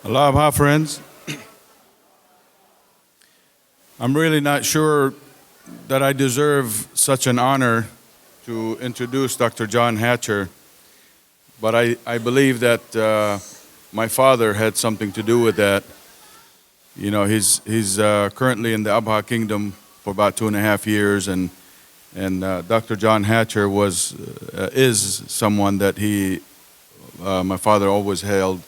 Aloha, friends. I'm really not sure that I deserve such an honor to introduce Dr. John Hatcher, but I believe that my father had something to do with that. You know, he's currently in the Bahá'í kingdom for about 2.5 years, and Dr. John Hatcher is someone that my father always held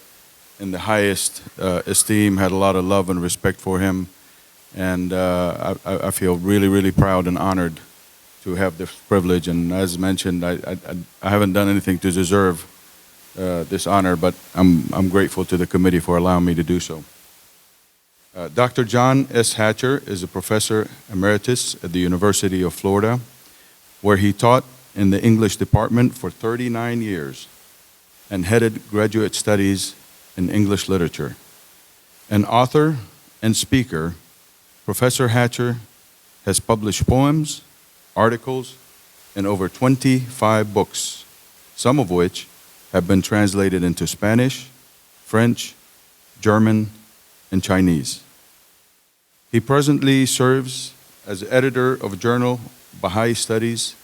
in the highest esteem, had a lot of love and respect for him. And I feel really, really proud and honored to have this privilege. And as mentioned, I haven't done anything to deserve this honor, but I'm grateful to the committee for allowing me to do so. Dr. John S. Hatcher is a professor emeritus at the University of Florida, where he taught in the English department for 39 years and headed graduate studies in English literature. An author and speaker, Professor Hatcher has published poems, articles, and over 25 books, some of which have been translated into Spanish, French, German, and Chinese. He presently serves as editor of journal Bahá'í Studies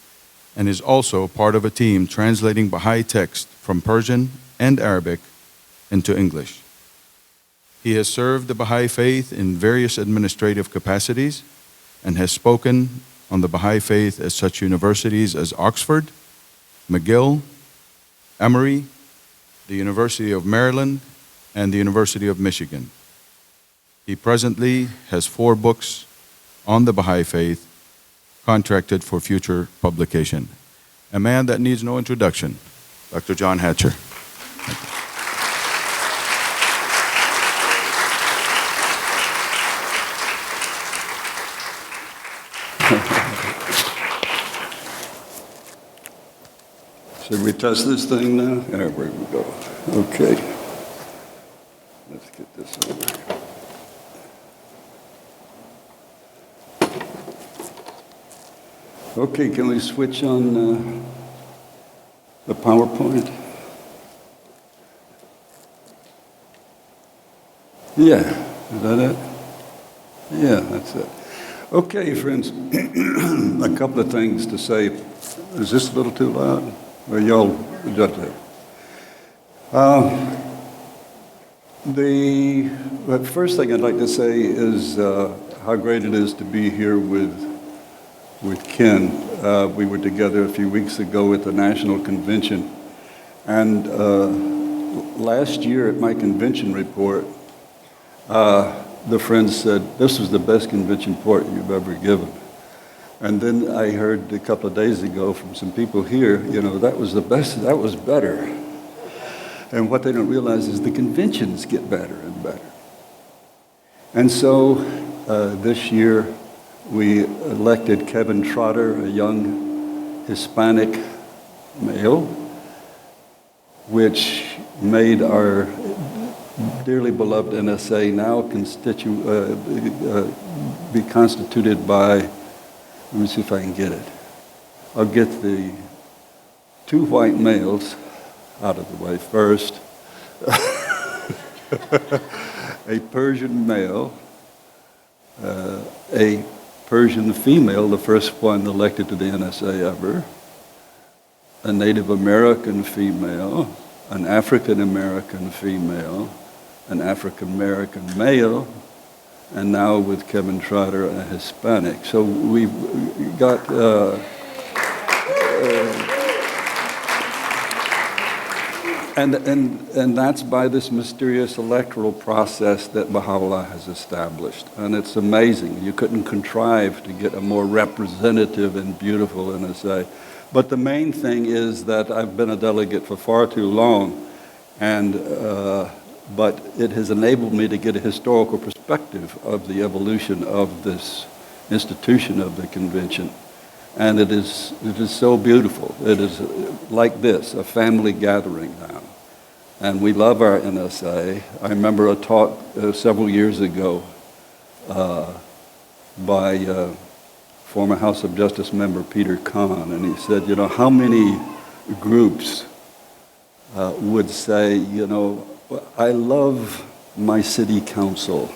and is also part of a team translating Bahá'í text from Persian and Arabic into English. He has served the Bahá'í faith in various administrative capacities and has spoken on the Bahá'í faith at such universities as Oxford, McGill, Emory, the University of Maryland, and the University of Michigan. He presently has 4 books on the Bahá'í faith contracted for future publication. A man that needs no introduction, Dr. John Hatcher. Should we test this thing now? There we go. Okay. Let's get this over. Okay, can we switch on the PowerPoint? Yeah, is that it? Yeah, that's it. Okay, friends, a couple of things to say. Is this a little too loud? Or y'all adjust it? The first thing I'd like to say is how great it is to be here with Ken. We were together a few weeks ago at the National Convention, and last year at my convention report, the friends said, "This was the best convention report you've ever given." And then I heard a couple of days ago from some people here, you know, that was the best, that was better. And what they don't realize is the conventions get better and better. And so this year we elected Kevin Trotter, a young Hispanic male, which made our dearly beloved NSA now be constituted by, let me see if I can get it. I'll get the 2 white males out of the way first. A Persian male, a Persian female, the first one elected to the NSA ever, a Native American female, an African American female, an African American male, and now with Kevin Trotter, a Hispanic. So we've got and that's by this mysterious electoral process that Baha'u'llah has established. And it's amazing. You couldn't contrive to get a more representative and beautiful NSA. But the main thing is that I've been a delegate for far too long, and but it has enabled me to get a historical perspective of the evolution of this institution of the convention. And it is so beautiful. It is like this, a family gathering now. And we love our NSA. I remember a talk several years ago by former House of Justice member Peter Kahn, and he said, you know, how many groups would say, you know, I love my city council.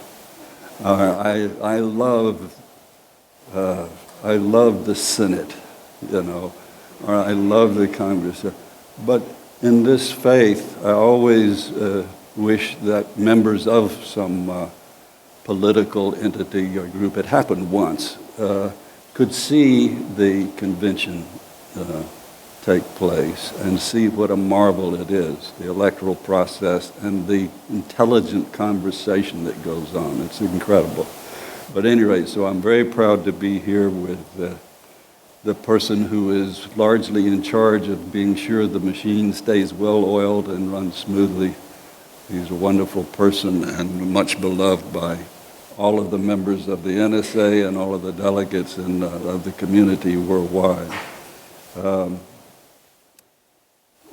I love the Senate, you know, or I love the Congress. But in this faith, I always wish that members of some political entity or group, it happened once, could see the convention take place and see what a marvel it is, the electoral process and the intelligent conversation that goes on. It's incredible. But anyway, so I'm very proud to be here with the person who is largely in charge of being sure the machine stays well oiled and runs smoothly. He's a wonderful person and much beloved by all of the members of the NSA and all of the delegates and of the community worldwide.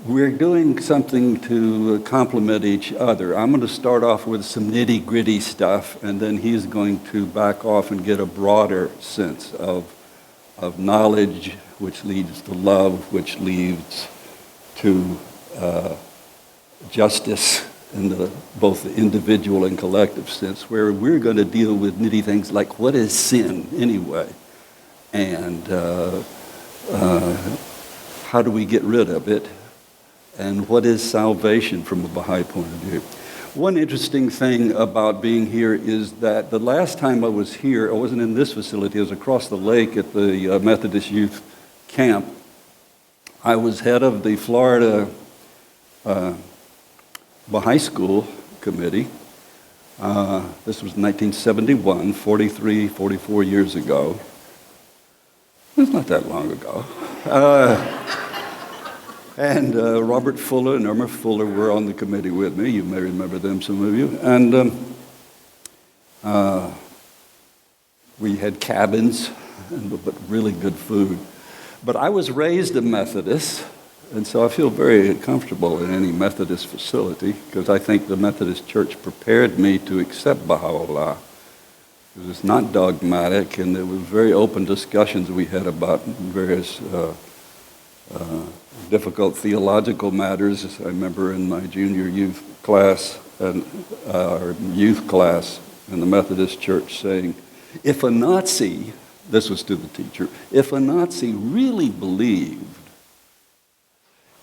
We're doing something to complement each other. I'm going to start off with some nitty-gritty stuff, and then he's going to back off and get a broader sense of knowledge, which leads to love, which leads to justice in both the individual and collective sense, where we're going to deal with nitty things like what is sin anyway, and how do we get rid of it, and what is salvation from a Baha'i point of view. One interesting thing about being here is that the last time I was here, I wasn't in this facility, I was across the lake at the Methodist Youth Camp. I was head of the Florida Baha'i School Committee. This was 1971, 44 years ago. It's not that long ago. And Robert Fuller and Irma Fuller were on the committee with me. You may remember them, some of you. And we had cabins, but really good food. But I was raised a Methodist, and so I feel very comfortable in any Methodist facility because I think the Methodist Church prepared me to accept Baha'u'llah. It was not dogmatic, and there were very open discussions we had about various difficult theological matters. I remember in my junior youth class, or youth class in the Methodist Church saying, if a Nazi, this was to the teacher, if a Nazi really believed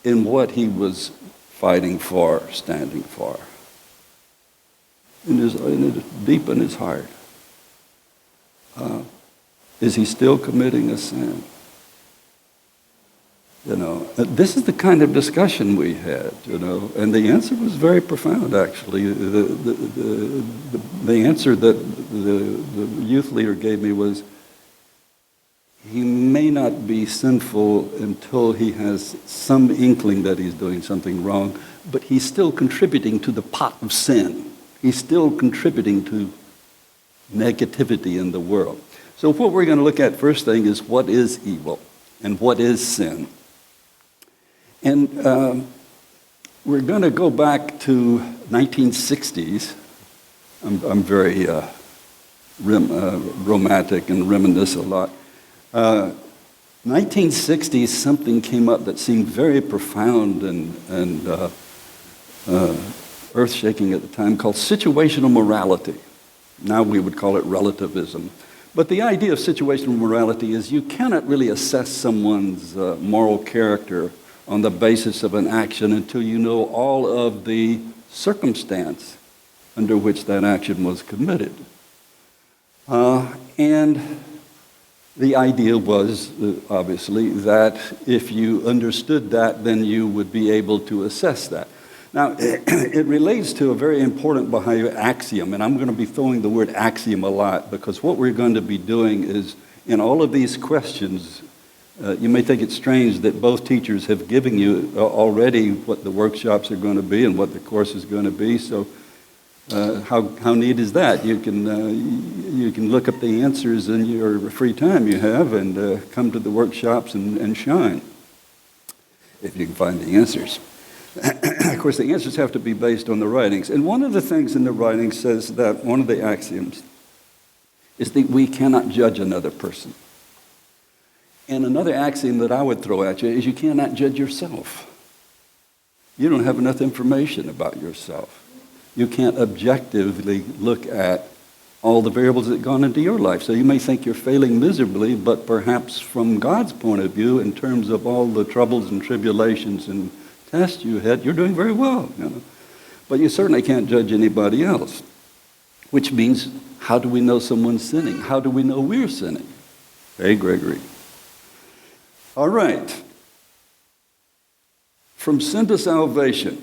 in what he was fighting for, standing for, deep in his heart, is he still committing a sin? You know, this is the kind of discussion we had, you know, and the answer was very profound, actually. The answer that the youth leader gave me was, he may not be sinful until he has some inkling that he's doing something wrong, but he's still contributing to the pot of sin. He's still contributing to negativity in the world. So what we're going to look at first thing is what is evil and what is sin. And we're going to go back to 1960s. I'm very romantic and reminisce a lot. 1960s, something came up that seemed very profound and earth-shaking at the time called situational morality. Now we would call it relativism. But the idea of situational morality is you cannot really assess someone's moral character on the basis of an action until you know all of the circumstance under which that action was committed. And the idea was, obviously, that if you understood that, then you would be able to assess that. Now, it relates to a very important Baha'i axiom, and I'm going to be throwing the word axiom a lot, because what we're going to be doing is, in all of these questions, you may think it's strange that both teachers have given you already what the workshops are going to be and what the course is going to be. So how neat is that? You can look up the answers in your free time you have and come to the workshops and shine, if you can find the answers. Of course, the answers have to be based on the writings. And one of the things in the writings says that one of the axioms is that we cannot judge another person. And another axiom that I would throw at you is you cannot judge yourself. You don't have enough information about yourself. You can't objectively look at all the variables that have gone into your life. So you may think you're failing miserably, but perhaps from God's point of view, in terms of all the troubles and tribulations and tests you had, you're doing very well. But you certainly can't judge anybody else. Which means, how do we know someone's sinning? How do we know we're sinning? Hey, Gregory. All right. From sin to salvation.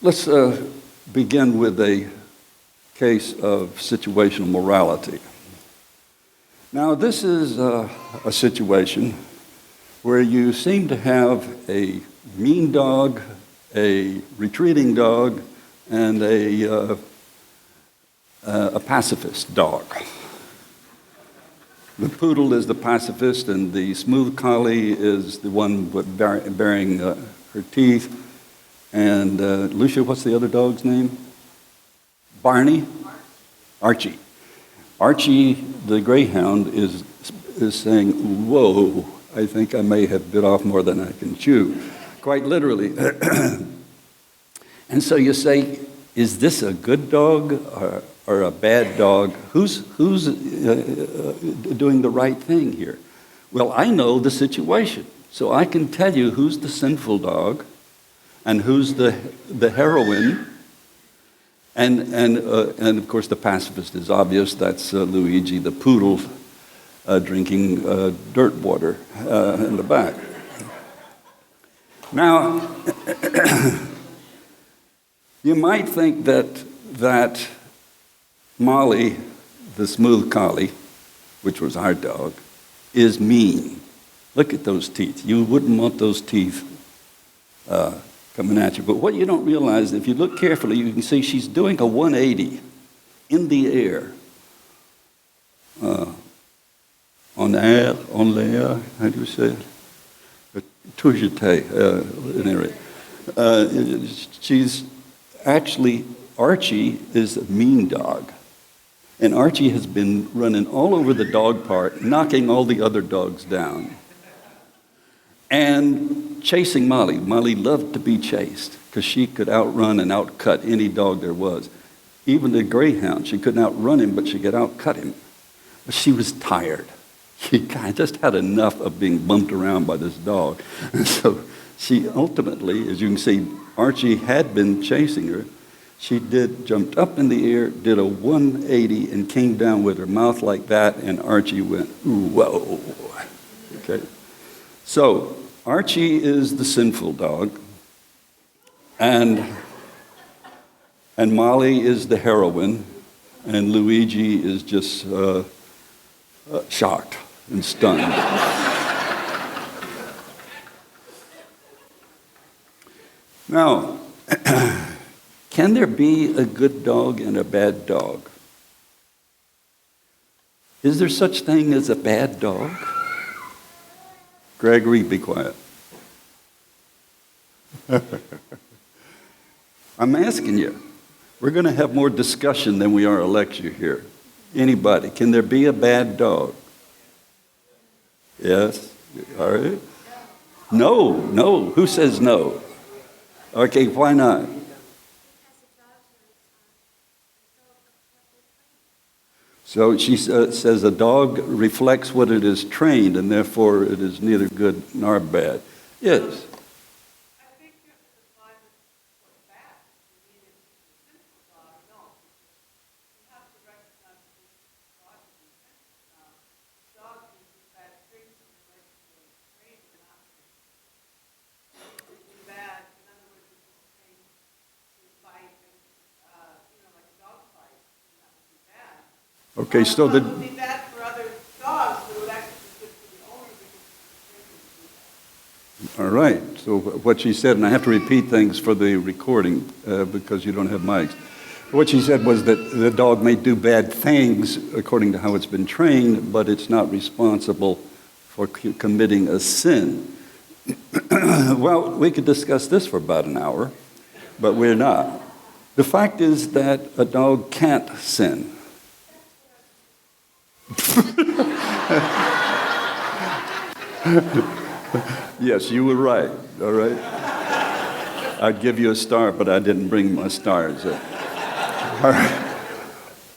Let's begin with a case of situational morality. Now, this is a situation where you seem to have a mean dog, a retreating dog, and a pacifist dog. The poodle is the pacifist, and the smooth collie is the one bearing her teeth. And Lucia, what's the other dog's name? Barney? Archie. Archie, the greyhound, is saying, "Whoa, I think I may have bit off more than I can chew," quite literally. And so you say, is this a good dog or a bad dog? Who's doing the right thing here? Well, I know the situation, so I can tell you who's the sinful dog and who's the heroine. And of course, the pacifist is obvious. That's Luigi, the poodle, drinking dirt water in the back. Now, you might think that Molly, the smooth collie, which was our dog, is mean. Look at those teeth. You wouldn't want those teeth coming at you. But what you don't realize, if you look carefully, you can see she's doing a 180 in the air. En l'air, how do you say it? Tout jeté, in area. She's actually, Archie is a mean dog. And Archie has been running all over the dog park, knocking all the other dogs down. And chasing Molly. Molly loved to be chased because she could outrun and outcut any dog there was. Even the greyhound, she couldn't outrun him, but she could outcut him. But she was tired. She just had enough of being bumped around by this dog. And so she ultimately, as you can see, Archie had been chasing her. She jumped up in the air, did a 180, and came down with her mouth like that, and Archie went, "Ooh, whoa." Okay. So Archie is the sinful dog, and Molly is the heroine, and Luigi is just shocked and stunned. Now, can there be a good dog and a bad dog? Is there such thing as a bad dog? Gregory, be quiet. I'm asking you. We're going to have more discussion than we are a lecture here. Anybody, can there be a bad dog? Yes? All right. No. Who says no? Okay, why not? So she says a dog reflects what it is trained, and therefore it is neither good nor bad. Yes. I think you have to define what's bad. You mean it's a sinful dog? No. You have to recognize that this dog is intense. Dog uses bad traits in relation to what it's trained and not trained. It's bad. In other words, it's trained to fight, and, like a dog fight. And that would be bad. Okay, so It would be bad for other dogs, but it would actually be good for the owner because it's trained to do that. all right. So what she said, and I have to repeat things for the recording because you don't have mics. What she said was that the dog may do bad things according to how it's been trained, but it's not responsible for committing a sin. Well, we could discuss this for about an hour, but we're not. The fact is that a dog can't sin. Yes, you were right, all right? I'd give you a star, but I didn't bring my stars. All right.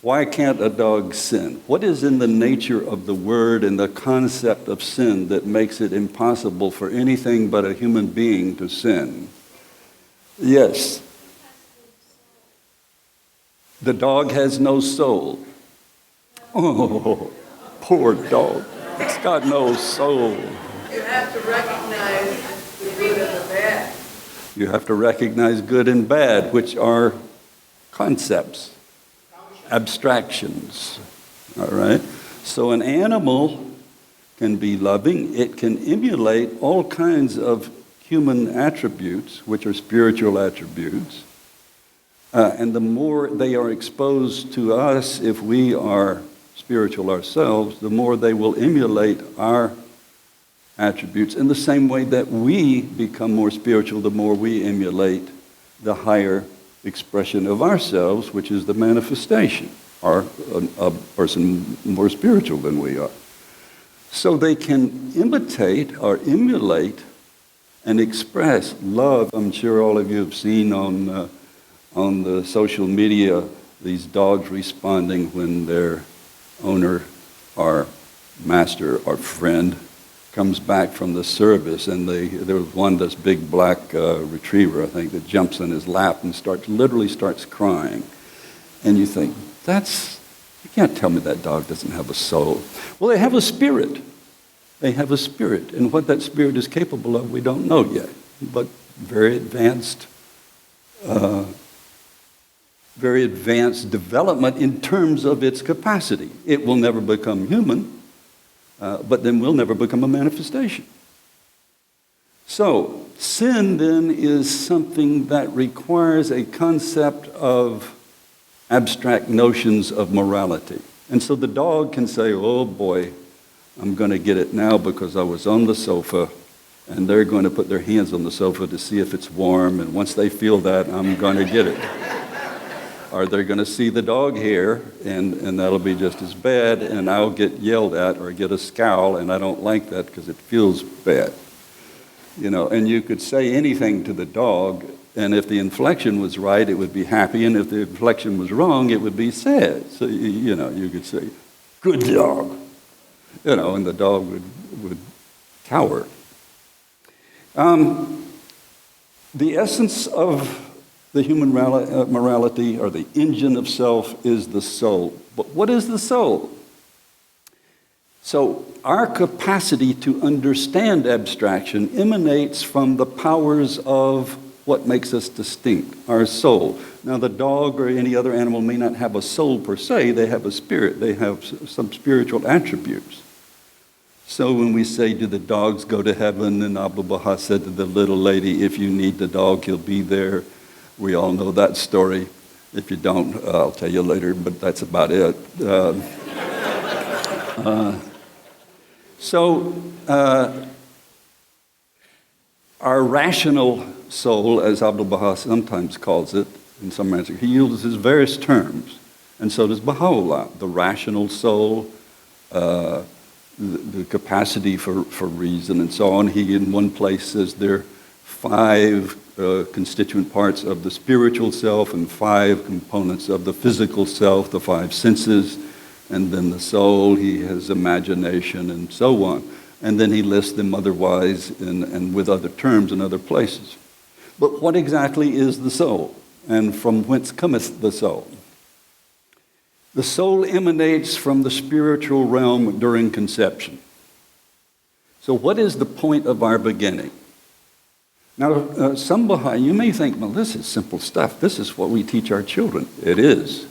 Why can't a dog sin? What is in the nature of the word and the concept of sin that makes it impossible for anything but a human being to sin? Yes. The dog has no soul. Oh, poor dog. It's got no soul. You have to recognize the good and the bad. You have to recognize good and bad, which are concepts, abstractions. All right? So an animal can be loving. It can emulate all kinds of human attributes, which are spiritual attributes. And the more they are exposed to us, if we are spiritual ourselves, the more they will emulate our attributes in the same way that we become more spiritual, the more we emulate the higher expression of ourselves, which is the manifestation, or a person more spiritual than we are. So they can imitate or emulate and express love. I'm sure all of you have seen on the social media these dogs responding when their owner or master or friend comes back from the service, and there was one, this big black retriever, I think, that jumps in his lap and literally starts crying. And you think, you can't tell me that dog doesn't have a soul. Well, they have a spirit. They have a spirit. And what that spirit is capable of, we don't know yet. But very advanced development in terms of its capacity. It will never become human, but then will never become a manifestation. So, sin then is something that requires a concept of abstract notions of morality. And so the dog can say, oh boy, I'm going to get it now because I was on the sofa, and they're going to put their hands on the sofa to see if it's warm, and once they feel that, I'm going to get it. Or they're going to see the dog hair, and that'll be just as bad, and I'll get yelled at or get a scowl, and I don't like that because it feels bad. You know, and you could say anything to the dog, and if the inflection was right, it would be happy, and if the inflection was wrong, it would be sad. So, you know, you could say, good dog, you know, and the dog would cower. The essence of the human morality, or the engine of self, is the soul. But what is the soul? So our capacity to understand abstraction emanates from the powers of what makes us distinct, our soul. Now, the dog or any other animal may not have a soul per se. They have a spirit. They have some spiritual attributes. So when we say, do the dogs go to heaven? And Abdul Baha said to the little lady, if you need the dog, he'll be there. We all know that story. If you don't, I'll tell you later, but that's about it. Our rational soul, as Abdul Baha sometimes calls it, in some answer, he uses various terms, and so does Baha'u'llah. The rational soul, the capacity for reason, and so on. He, in one place, says there are 5 constituent parts of the spiritual self and 5 components of the physical self, the 5 senses, and then the soul. He has imagination and so on. And then he lists them otherwise and with other terms in other places. But what exactly is the soul? And from whence cometh the soul? The soul emanates from the spiritual realm during conception. So what is the point of our beginning? Now, some Baha'i, you may think, well, this is simple stuff. This is what we teach our children. It is.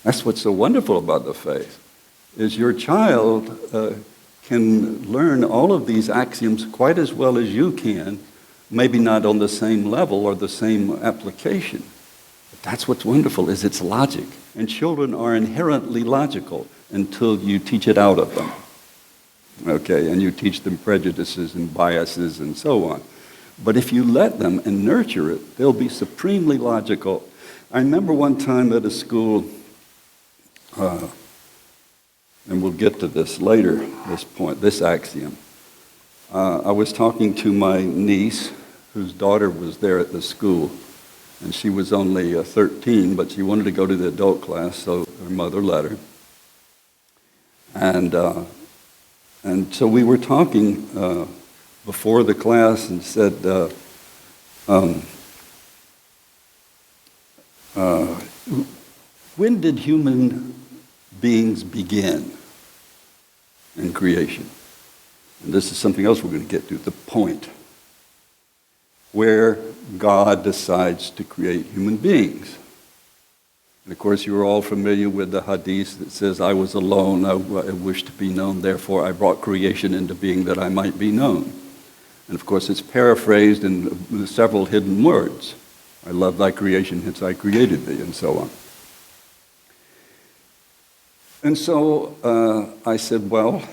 That's what's so wonderful about the faith, is your child can learn all of these axioms quite as well as you can, maybe not on the same level or the same application. But that's what's wonderful, is its logic. And children are inherently logical until you teach it out of them. Okay, and you teach them prejudices and biases and so on. But if you let them and nurture it, they'll be supremely logical. I remember one time at a school, and we'll get to this later, this point, this axiom. I was talking to my niece, whose daughter was there at the school, and she was only 13, but she wanted to go to the adult class, so her mother let her. And so we were talking before the class and said, when did human beings begin in creation? And this is something else we're going to get to, the point where God decides to create human beings. And of course, you are all familiar with the hadith that says, I was alone, I wished to be known, therefore I brought creation into being that I might be known. And of course, it's paraphrased in several hidden words. I love thy creation, hence I created thee, and so on. And so I said, well,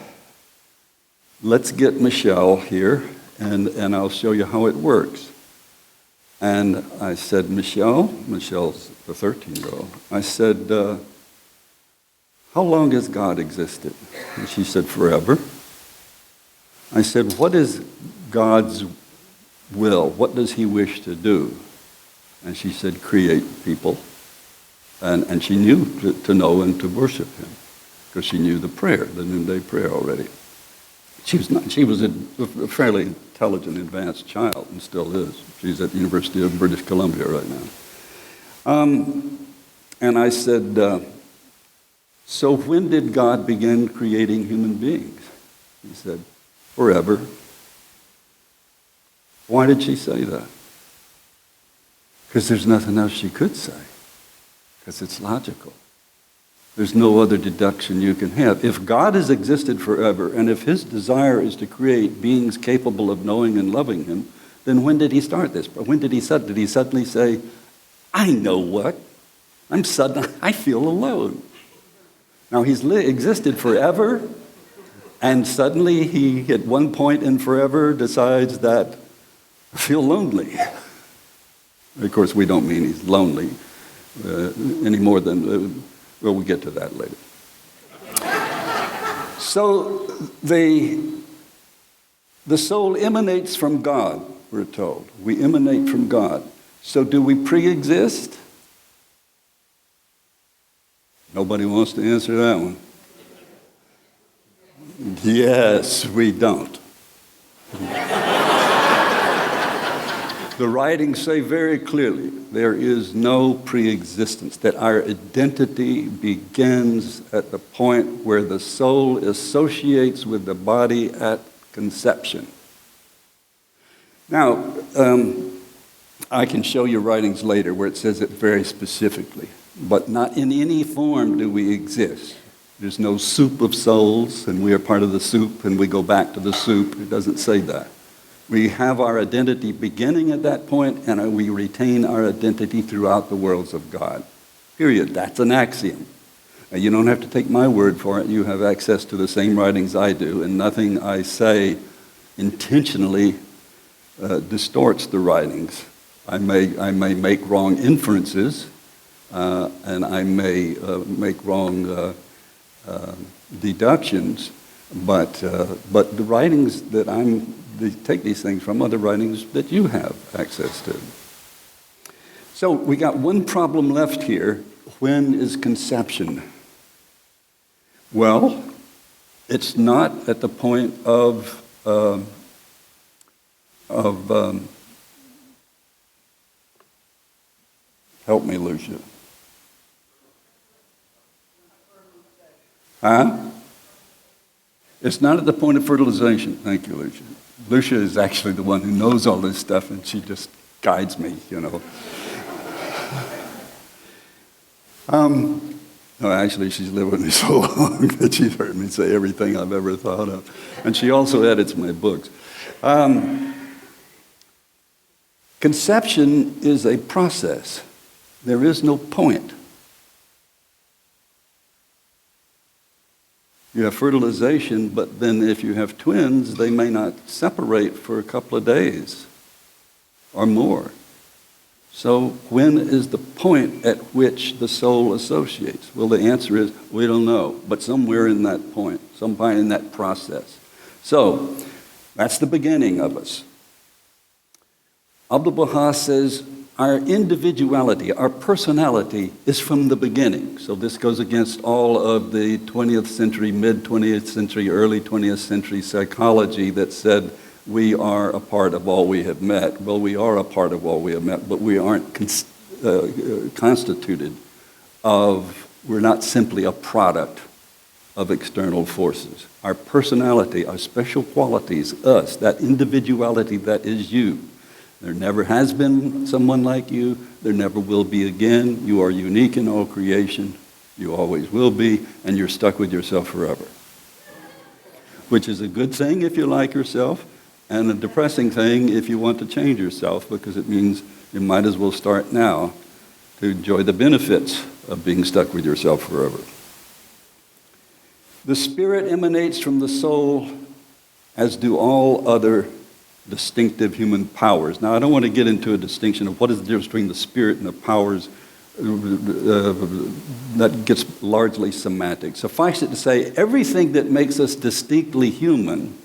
let's get Michelle here, and I'll show you how it works. And I said, Michelle's the 13-year-old, I said, how long has God existed? And she said, forever. I said, what is God's will? What does he wish to do? And she said, create people. And she knew to know and to worship him, because she knew the prayer, the noonday prayer already. She was a fairly intelligent, advanced child, and still is. She's at the University of British Columbia right now. And I said, so when did God begin creating human beings? He said, forever. Why did she say that? Because there's nothing else she could say. Because it's logical. There's no other deduction you can have. If God has existed forever, and if his desire is to create beings capable of knowing and loving him, then when did he start this? When did he suddenly say, I know what? I feel alone. Now, he's existed forever, and suddenly he, at one point in forever, decides that I feel lonely. Of course, we don't mean he's lonely any more than... well, we'll get to that later. So the soul emanates from God, we're told. We emanate from God. So do we pre-exist? Nobody wants to answer that one. Yes, we don't. The writings say very clearly there is no pre-existence, that our identity begins at the point where the soul associates with the body at conception. Now, I can show you writings later where it says it very specifically, but not in any form do we exist. There's no soup of souls, and we are part of the soup, and we go back to the soup. It doesn't say that. We have our identity beginning at that point, and we retain our identity throughout the worlds of God. Period. That's an axiom. Now, you don't have to take my word for it. You have access to the same writings I do, and nothing I say intentionally distorts the writings. I may make wrong inferences, and I may make wrong deductions, but the writings that take these things from other writings that you have access to. So we got one problem left here. When is conception? Well, it's not at the point of help me, Lucia. Huh? It's not at the point of fertilization. Thank you, Lucia. Lucia is actually the one who knows all this stuff, and she just guides me, you know. No, actually, she's lived with me so long that she's heard me say everything I've ever thought of. And she also edits my books. Conception is a process. There is no point. You have fertilization, but then if you have twins, they may not separate for a couple of days or more. So when is the point at which the soul associates? Well, the answer is we don't know, but somewhere in that point, some point in that process. So That's the beginning of us. Abdu'l-Baha says our individuality, our personality is from the beginning. So this goes against all of the 20th century, mid-20th century, early 20th century psychology that said we are a part of all we have met. Well, we are a part of all we have met, but we aren't constituted of, we're not simply a product of external forces. Our personality, our special qualities, us, that individuality that is you. There never has been someone like you. There never will be again. You are unique in all creation. You always will be, and you're stuck with yourself forever. Which is a good thing if you like yourself, and a depressing thing if you want to change yourself, because it means you might as well start now to enjoy the benefits of being stuck with yourself forever. The spirit emanates from the soul, as do all other distinctive human powers. Now, I don't want to get into a distinction of what is the difference between the spirit and the powers. That gets largely semantic. Suffice it to say, everything that makes us distinctly human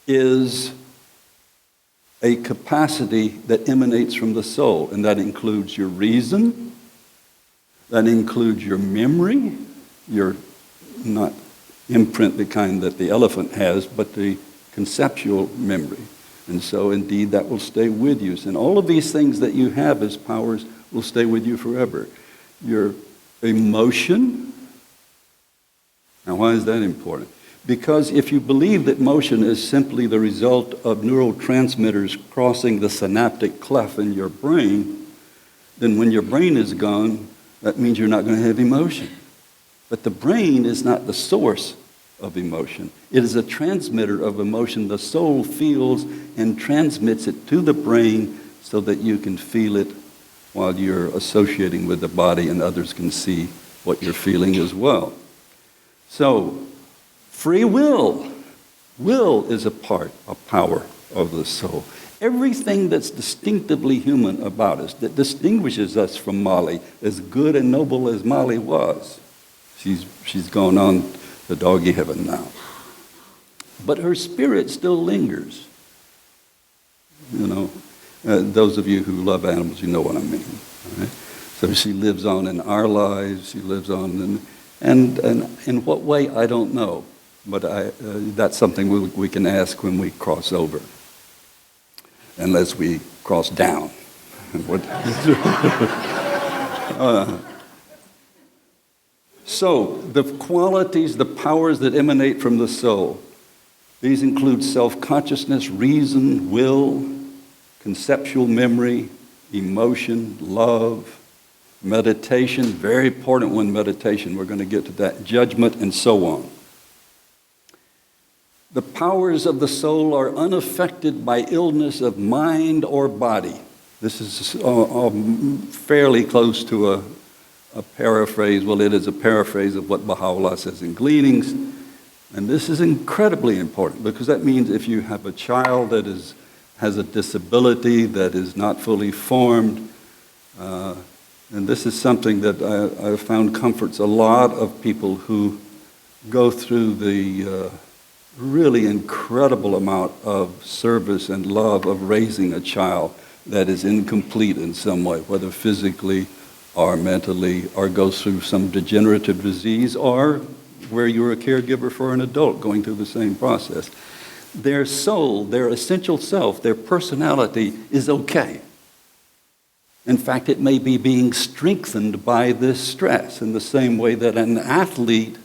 is a capacity that emanates from the soul, and that includes your reason, that includes your memory, your not imprint, the kind that the elephant has, but the conceptual memory. And so indeed that will stay with you. And all of these things that you have as powers will stay with you forever. Your emotion. Now why is that important? Because if you believe that motion is simply the result of neurotransmitters crossing the synaptic cleft in your brain, then when your brain is gone, that means you're not going to have emotion. But the brain is not the source of emotion. It is a transmitter of emotion. The soul feels and transmits it to the brain so that you can feel it while you're associating with the body and others can see what you're feeling as well. So, free will. Will is a part, a power of the soul. Everything that's distinctively human about us, that distinguishes us from Molly, as good and noble as Molly was. She's gone on the doggy heaven now. But her spirit still lingers. You know, those of you who love animals, you know what I mean. Right? So she lives on in our lives. She lives on and in what way, I don't know. But that's something we can ask when we cross over. Unless we cross down. So, the qualities, the powers that emanate from the soul, these include self-consciousness, reason, will, conceptual memory, emotion, love, meditation, very important one, meditation, we're going to get to that, judgment, and so on. The powers of the soul are unaffected by illness of mind or body. This is fairly close to a paraphrase. Well, it is a paraphrase of what Baha'u'llah says in Gleanings. And this is incredibly important because that means if you have a child that has a disability that is not fully formed, and this is something that I found comforts a lot of people who go through the really incredible amount of service and love of raising a child that is incomplete in some way, whether physically or mentally, or goes through some degenerative disease, or where you're a caregiver for an adult going through the same process. Their soul, their essential self, their personality is okay. In fact, it may be being strengthened by this stress in the same way that an athlete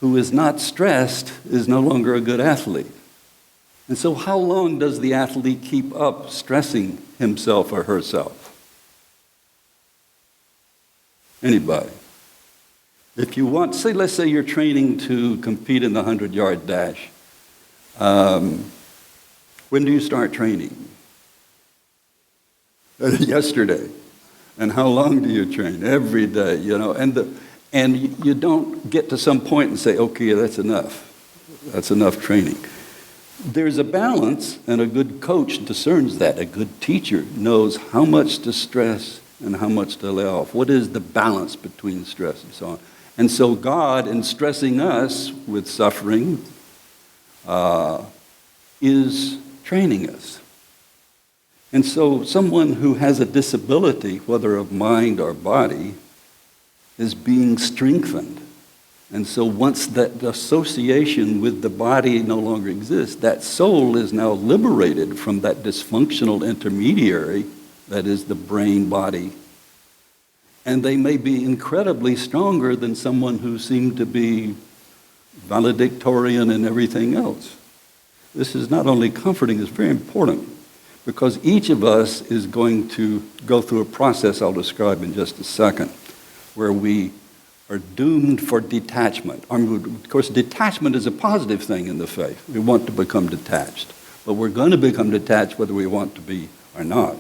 who is not stressed is no longer a good athlete. And so how long does the athlete keep up stressing himself or herself? Anybody? If you want, let's say you're training to compete in the 100-yard dash. When do you start training? Yesterday. And how long do you train? Every day, you know. And you don't get to some point and say, okay, that's enough. That's enough training. There's a balance, and a good coach discerns that. A good teacher knows how much to stress and how much to lay off. What is the balance between stress and so on? And so God, in stressing us with suffering, is training us. And so someone who has a disability, whether of mind or body, is being strengthened. And so once that association with the body no longer exists, that soul is now liberated from that dysfunctional intermediary, that is the brain body. And they may be incredibly stronger than someone who seemed to be valedictorian and everything else. This is not only comforting, it's very important, because each of us is going to go through a process I'll describe in just a second, where we are doomed for detachment. Of course, detachment is a positive thing in the faith. We want to become detached, but we're going to become detached whether we want to be or not.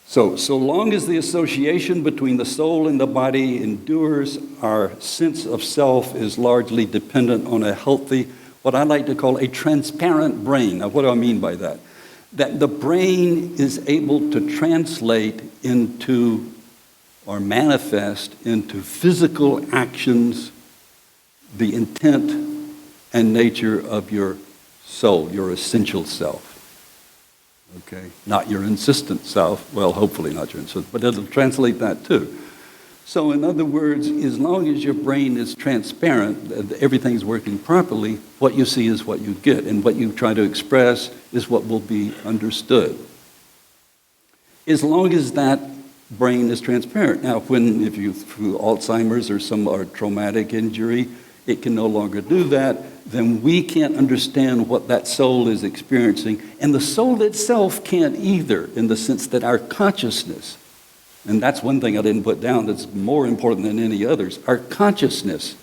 So long as the association between the soul and the body endures, our sense of self is largely dependent on a healthy, what I like to call a transparent brain. Now, what do I mean by that? That the brain is able to translate into or manifest into physical actions the intent and nature of your soul, your essential self. Okay, not your insistent self. Well, hopefully not your insistent, but it'll translate that too. So in other words, as long as your brain is transparent, everything's working properly, what you see is what you get, and what you try to express is what will be understood. As long as that brain is transparent. Now, if you through Alzheimer's or some traumatic injury, it can no longer do that, then we can't understand what that soul is experiencing. And the soul itself can't either, in the sense that our consciousness, and that's one thing I didn't put down that's more important than any others, our consciousness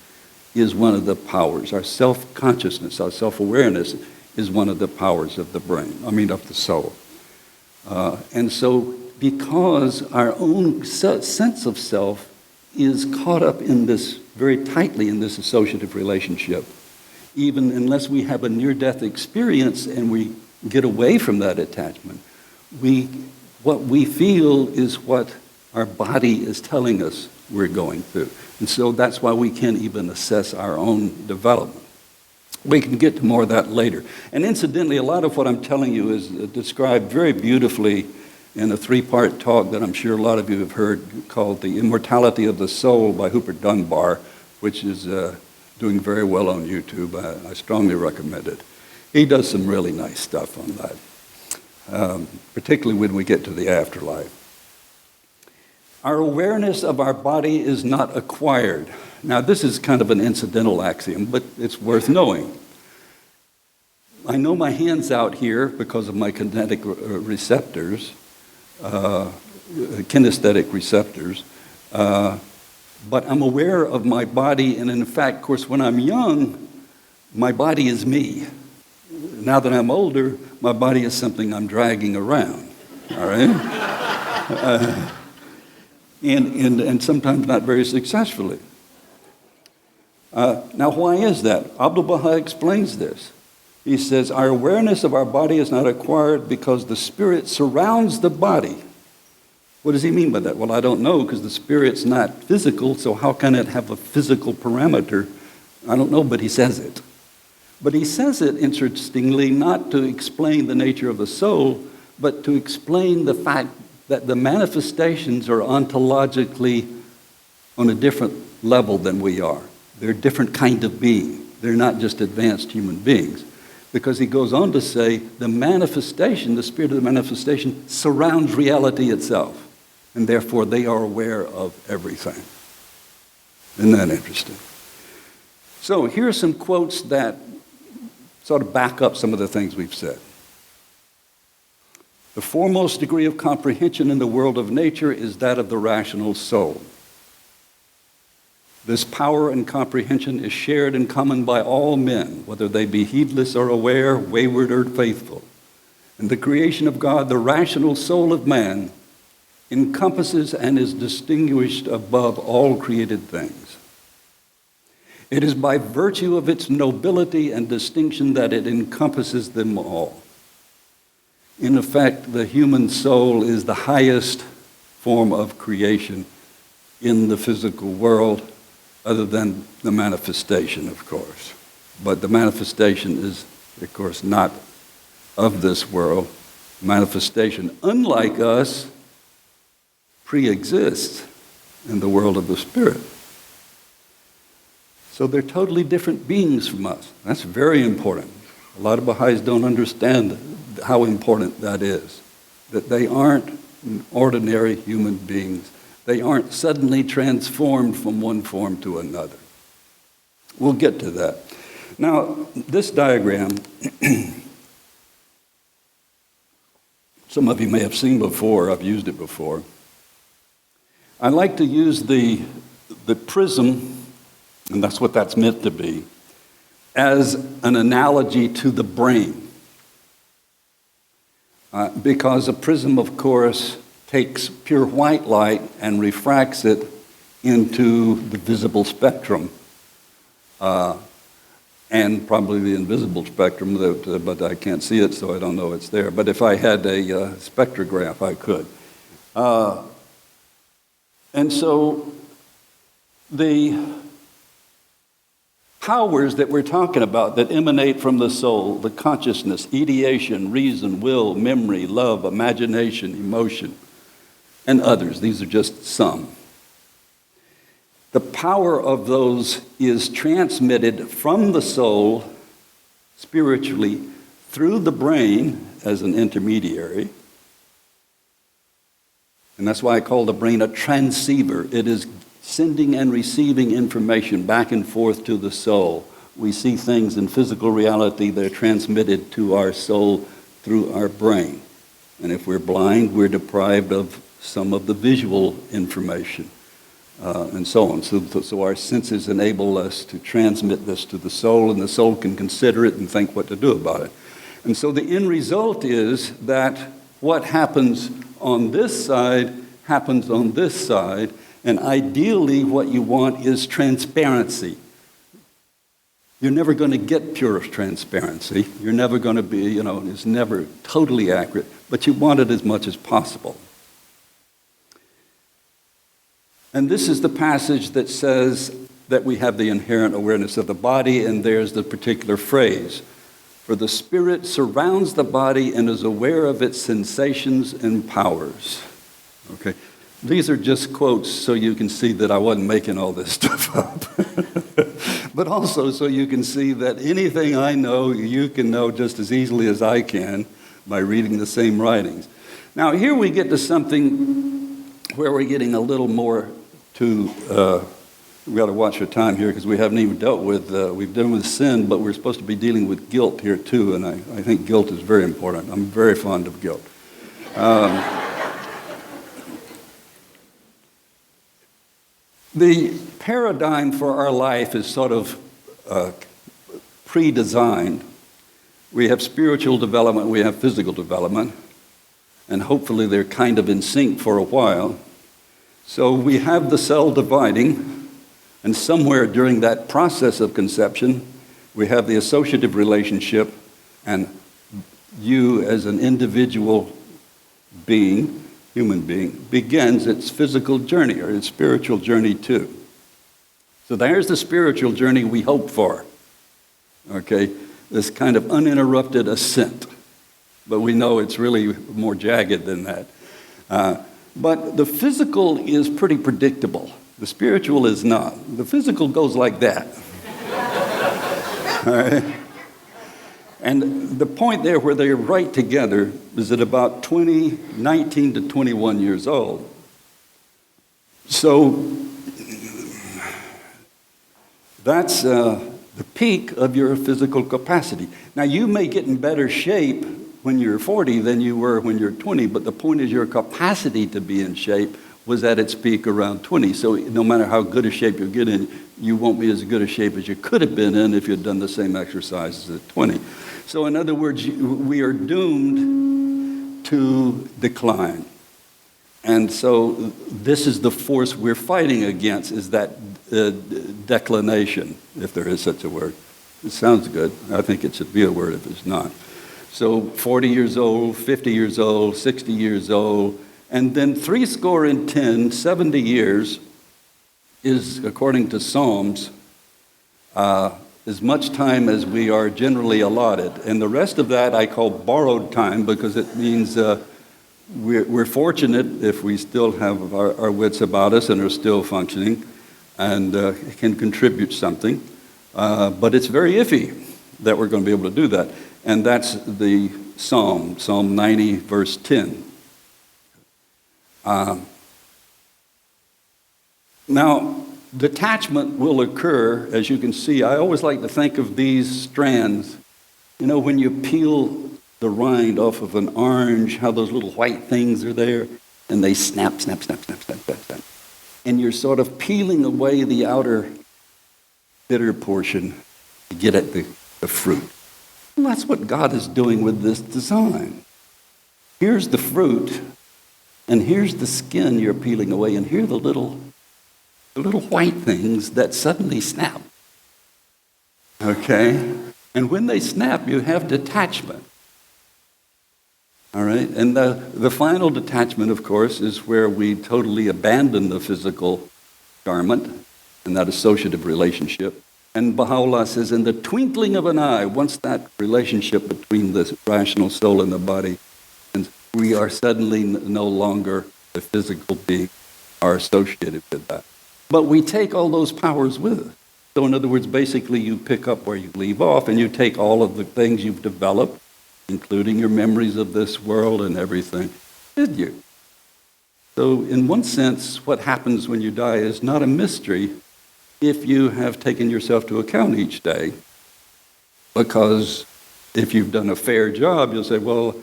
is one of the powers. Our self-consciousness, our self-awareness is one of the powers of the brain, of the soul. And so because our own sense of self is caught up in this very tightly in this associative relationship, even unless we have a near-death experience and we get away from that attachment, what we feel is what our body is telling us we're going through. And so that's why we can't even assess our own development. We can get to more of that later. And incidentally, a lot of what I'm telling you is described very beautifully in a 3-part talk that I'm sure a lot of you have heard called The Immortality of the Soul by Rupert Dunbar, which is doing very well on YouTube. I strongly recommend it. He does some really nice stuff on that, particularly when we get to the afterlife. Our awareness of our body is not acquired. Now, this is kind of an incidental axiom, but it's worth knowing. I know my hand's out here because of my kinetic receptors, kinesthetic receptors, but I'm aware of my body, and in fact, of course, when I'm young, my body is me. Now that I'm older, my body is something I'm dragging around, all right? And sometimes not very successfully. Now, why is that? Abdu'l-Baha explains this. He says, our awareness of our body is not acquired because the spirit surrounds the body. What does he mean by that? Well, I don't know, because the spirit's not physical, so how can it have a physical parameter? I don't know, but he says it. But he says it, interestingly, not to explain the nature of the soul, but to explain the fact that the manifestations are ontologically on a different level than we are. They're a different kind of being. They're not just advanced human beings. Because he goes on to say the manifestation, the spirit of the manifestation, surrounds reality itself. And therefore they are aware of everything. Isn't that interesting? So here are some quotes that sort of back up some of the things we've said. The foremost degree of comprehension in the world of nature is that of the rational soul. This power and comprehension is shared in common by all men, whether they be heedless or aware, wayward or faithful. In the creation of God, the rational soul of man encompasses and is distinguished above all created things. It is by virtue of its nobility and distinction that it encompasses them all. In effect, the human soul is the highest form of creation in the physical world, other than the manifestation, of course. But the manifestation is, of course, not of this world. Manifestation, unlike us, pre-exists in the world of the spirit. So they're totally different beings from us. That's very important. A lot of Baha'is don't understand how important that is, that they aren't ordinary human beings. They aren't suddenly transformed from one form to another. We'll get to that. Now, this diagram, some of you may have seen before, I've used it before. I like to use the prism, and that's what that's meant to be, as an analogy to the brain. Because a prism, of course, takes pure white light and refracts it into the visible spectrum, and probably the invisible spectrum, but I can't see it, so I don't know it's there. But if I had a spectrograph, I could. And so the powers that we're talking about that emanate from the soul, the consciousness, ideation, reason, will, memory, love, imagination, emotion, and others. These are just some. The power of those is transmitted from the soul spiritually through the brain as an intermediary. And that's why I call the brain a transceiver. It is sending and receiving information back and forth to the soul. We see things in physical reality, they're transmitted to our soul through our brain. And if we're blind, we're deprived of some of the visual information, and so on. So our senses enable us to transmit this to the soul, and the soul can consider it and think what to do about it. And so the end result is that what happens on this side happens on this side, and ideally what you want is transparency. You're never going to get pure transparency. You're never going to be, it's never totally accurate, but you want it as much as possible. And this is the passage that says that we have the inherent awareness of the body, and there's the particular phrase. For the spirit surrounds the body and is aware of its sensations and powers. Okay, these are just quotes so you can see that I wasn't making all this stuff up. But also so you can see that anything I know, you can know just as easily as I can by reading the same writings. Now here we get to something where we're getting a little more to, we've got to watch our time here because we haven't even dealt with, we've done with sin, but we're supposed to be dealing with guilt here too, and I think guilt is very important. I'm very fond of guilt. The paradigm for our life is sort of pre-designed. We have spiritual development, we have physical development, and hopefully they're kind of in sync for a while. So we have the cell dividing, and somewhere during that process of conception, we have the associative relationship, and you as an individual being, human being, begins its physical journey, or its spiritual journey too. So there's the spiritual journey we hope for, okay? This kind of uninterrupted ascent. But we know it's really more jagged than that. But the physical is pretty predictable. The spiritual is not. The physical goes like that. All right? And the point there where they're right together is at about 19 to 21 years old. So that's the peak of your physical capacity. Now you may get in better shape when you're 40 than you were when you're 20, but the point is your capacity to be in shape was at its peak around 20. So no matter how good a shape you get in, you won't be as good a shape as you could have been in if you'd done the same exercises at 20. So in other words, we are doomed to decline. And so this is the force we're fighting against, is that declination, if there is such a word. It sounds good. I think it should be a word if it's not. So 40 years old, 50 years old, 60 years old, and then 70 years is, according to Psalms, as much time as we are generally allotted. And the rest of that I call borrowed time, because it means we're fortunate if we still have our wits about us and are still functioning and can contribute something. But it's very iffy that we're going to be able to do that. And that's the Psalm 90, verse 10. Now, detachment will occur, as you can see. I always like to think of these strands. You know, when you peel the rind off of an orange, how those little white things are there, and they snap, snap, snap, snap, snap, snap, snap. And you're sort of peeling away the outer bitter portion to get at the fruit. And that's what God is doing with this design. Here's the fruit, and here's the skin you're peeling away, and here are the little white things that suddenly snap. Okay? And when they snap, you have detachment. All right? And the final detachment, of course, is where we totally abandon the physical garment and that associative relationship. And Baha'u'llah says, in the twinkling of an eye, once that relationship between the rational soul and the body, and we are suddenly no longer a physical being, are associated with that. But we take all those powers with us. So in other words, basically you pick up where you leave off, and you take all of the things you've developed, including your memories of this world and everything, with you. So in one sense, what happens when you die is not a mystery if you have taken yourself to account each day. Because if you've done a fair job, you'll say, well,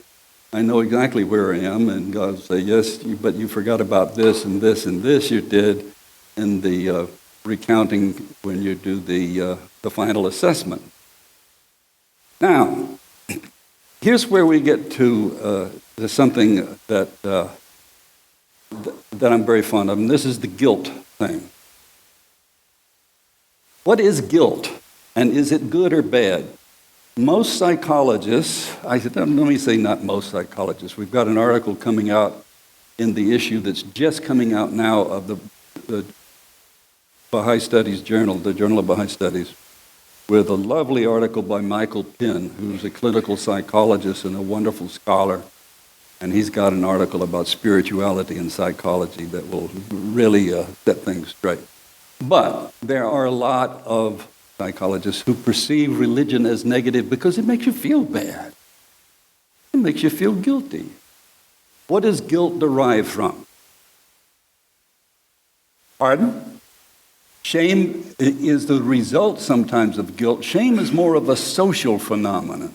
I know exactly where I am. And God will say, yes, but you forgot about this and this and this you did in the recounting when you do the final assessment. Now, here's where we get to something that I'm very fond of, and this is the guilt thing. What is guilt, and is it good or bad? Most psychologists, let me say not most psychologists, we've got an article coming out in the issue that's just coming out now of the Baha'i Studies Journal, the Journal of Baha'i Studies, with a lovely article by Michael Penn, who's a clinical psychologist and a wonderful scholar. And he's got an article about spirituality and psychology that will really set things straight. But there are a lot of psychologists who perceive religion as negative because it makes you feel bad. It makes you feel guilty. What does guilt derive from? Pardon? Shame is the result sometimes of guilt. Shame is more of a social phenomenon.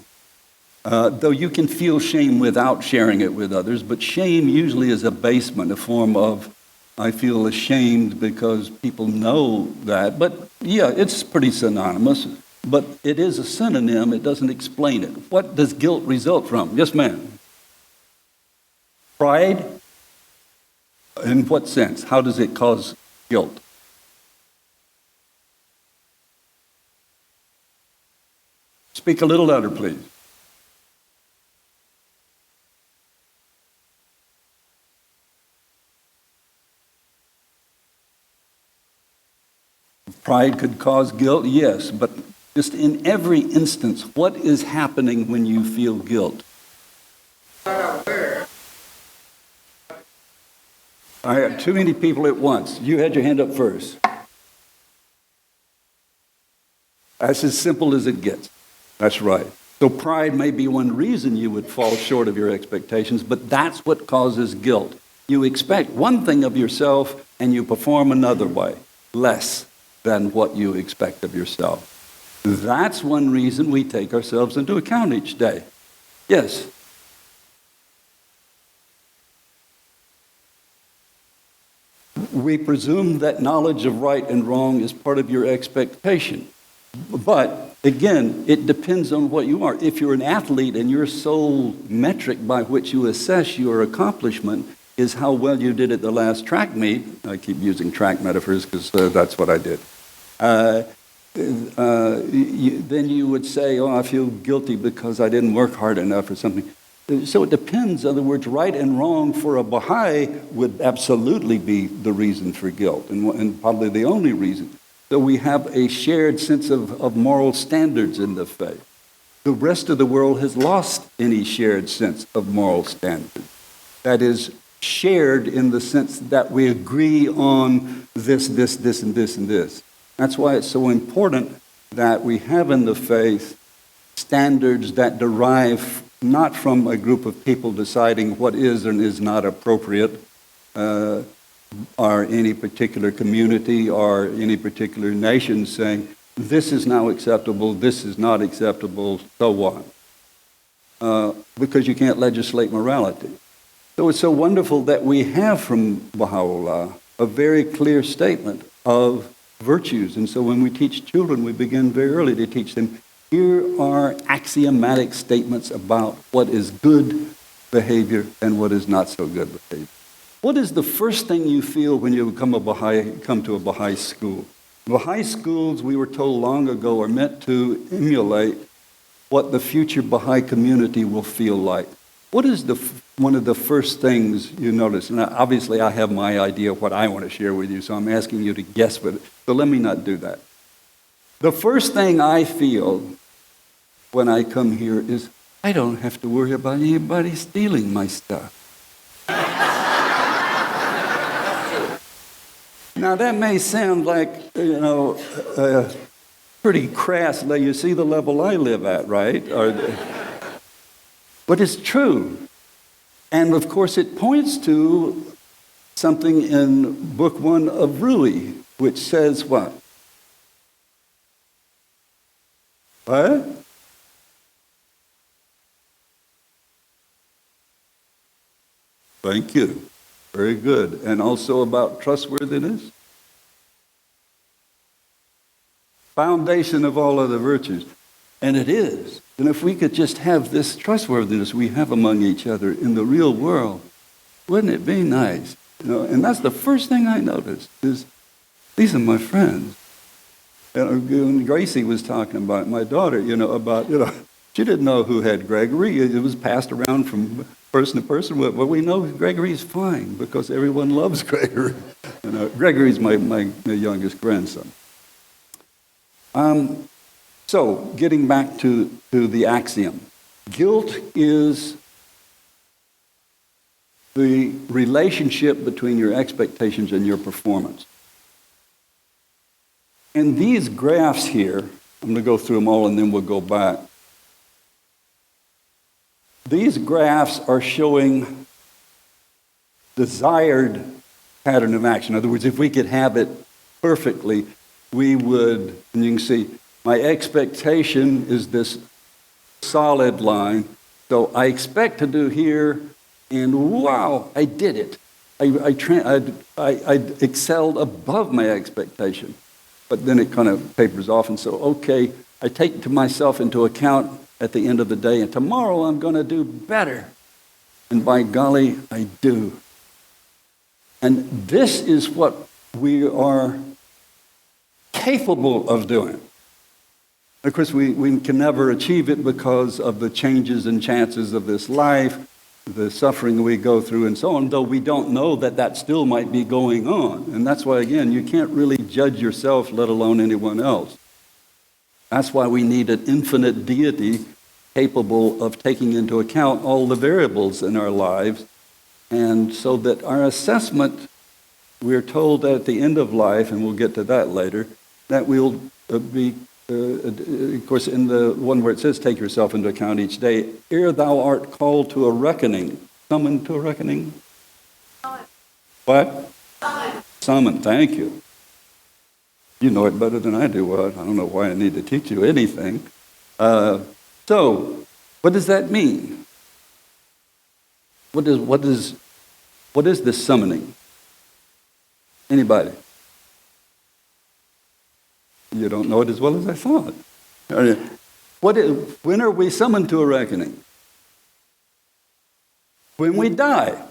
Though you can feel shame without sharing it with others, but shame usually is abasement, a form of, I feel ashamed because people know that. But yeah, it's pretty synonymous, but it is a synonym. It doesn't explain it. What does guilt result from? Yes, ma'am. Pride? In what sense? How does it cause guilt? Speak a little louder, please. Pride could cause guilt, yes, but just in every instance, what is happening when you feel guilt? I have too many people at once. You had your hand up first. That's as simple as it gets. That's right. So pride may be one reason you would fall short of your expectations, but that's what causes guilt. You expect one thing of yourself and you perform another way, less than what you expect of yourself. That's one reason we take ourselves into account each day. Yes? We presume that knowledge of right and wrong is part of your expectation. But, again, it depends on what you are. If you're an athlete and your sole metric by which you assess your accomplishment is how well you did at the last track meet, I keep using track metaphors because that's what I did, then you would say, oh, I feel guilty because I didn't work hard enough or something. So it depends. In other words, right and wrong for a Baha'i would absolutely be the reason for guilt and probably the only reason. So we have a shared sense of moral standards in the faith. The rest of the world has lost any shared sense of moral standards. That is, shared in the sense that we agree on this, and this, and this. That's why it's so important that we have in the faith standards that derive not from a group of people deciding what is and is not appropriate, or any particular community or any particular nation saying, this is now acceptable, this is not acceptable, so on. Because you can't legislate morality. So it's so wonderful that we have from Baha'u'llah a very clear statement of virtues. And so when we teach children, we begin very early to teach them, here are axiomatic statements about what is good behavior and what is not so good behavior. What is the first thing you feel when you come to a Baha'i school? Baha'i schools, we were told long ago, are meant to emulate what the future Baha'i community will feel like. What is one of the first things you notice? And obviously I have my idea of what I want to share with you, so I'm asking you to guess with it. So let me not do that. The first thing I feel when I come here is I don't have to worry about anybody stealing my stuff. Now that may sound like, pretty crass. You see the level I live at, right? But it's true. And of course it points to something in Book 1 of Rui, which says what? What? Thank you. Very good. And also about trustworthiness. Foundation of all other virtues. And it is. And if we could just have this trustworthiness we have among each other in the real world, wouldn't it be nice? And that's the first thing I noticed is these are my friends. And Gracie was talking about my daughter, she didn't know who had Gregory. It was passed around from person to person. Well, we know Gregory's fine because everyone loves Gregory. Gregory's my youngest grandson. So, getting back to the axiom. Guilt is the relationship between your expectations and your performance. And these graphs here, I'm going to go through them all and then we'll go back. These graphs are showing desired pattern of action. In other words, if we could have it perfectly, we would, and you can see, my expectation is this solid line. So I expect to do here, and wow, I did it. I excelled above my expectation. But then it kind of tapers off, and so, okay, I take to myself into account at the end of the day, and tomorrow I'm going to do better. And by golly, I do. And this is what we are capable of doing. Of course, we can never achieve it because of the changes and chances of this life, the suffering we go through and so on, though we don't know that still might be going on. And that's why, again, you can't really judge yourself, let alone anyone else. That's why we need an infinite deity capable of taking into account all the variables in our lives. And so that our assessment, we're told that at the end of life, and we'll get to that later, that we'll be, of course, in the one where it says, take yourself into account each day, ere thou art called to a reckoning. Summoned to a reckoning? What? Summoned, thank you. You know it better than I do. Well, I don't know why I need to teach you anything. So, what does that mean? What is this summoning? Anybody? You don't know it as well as I thought. When are we summoned to a reckoning? When we die.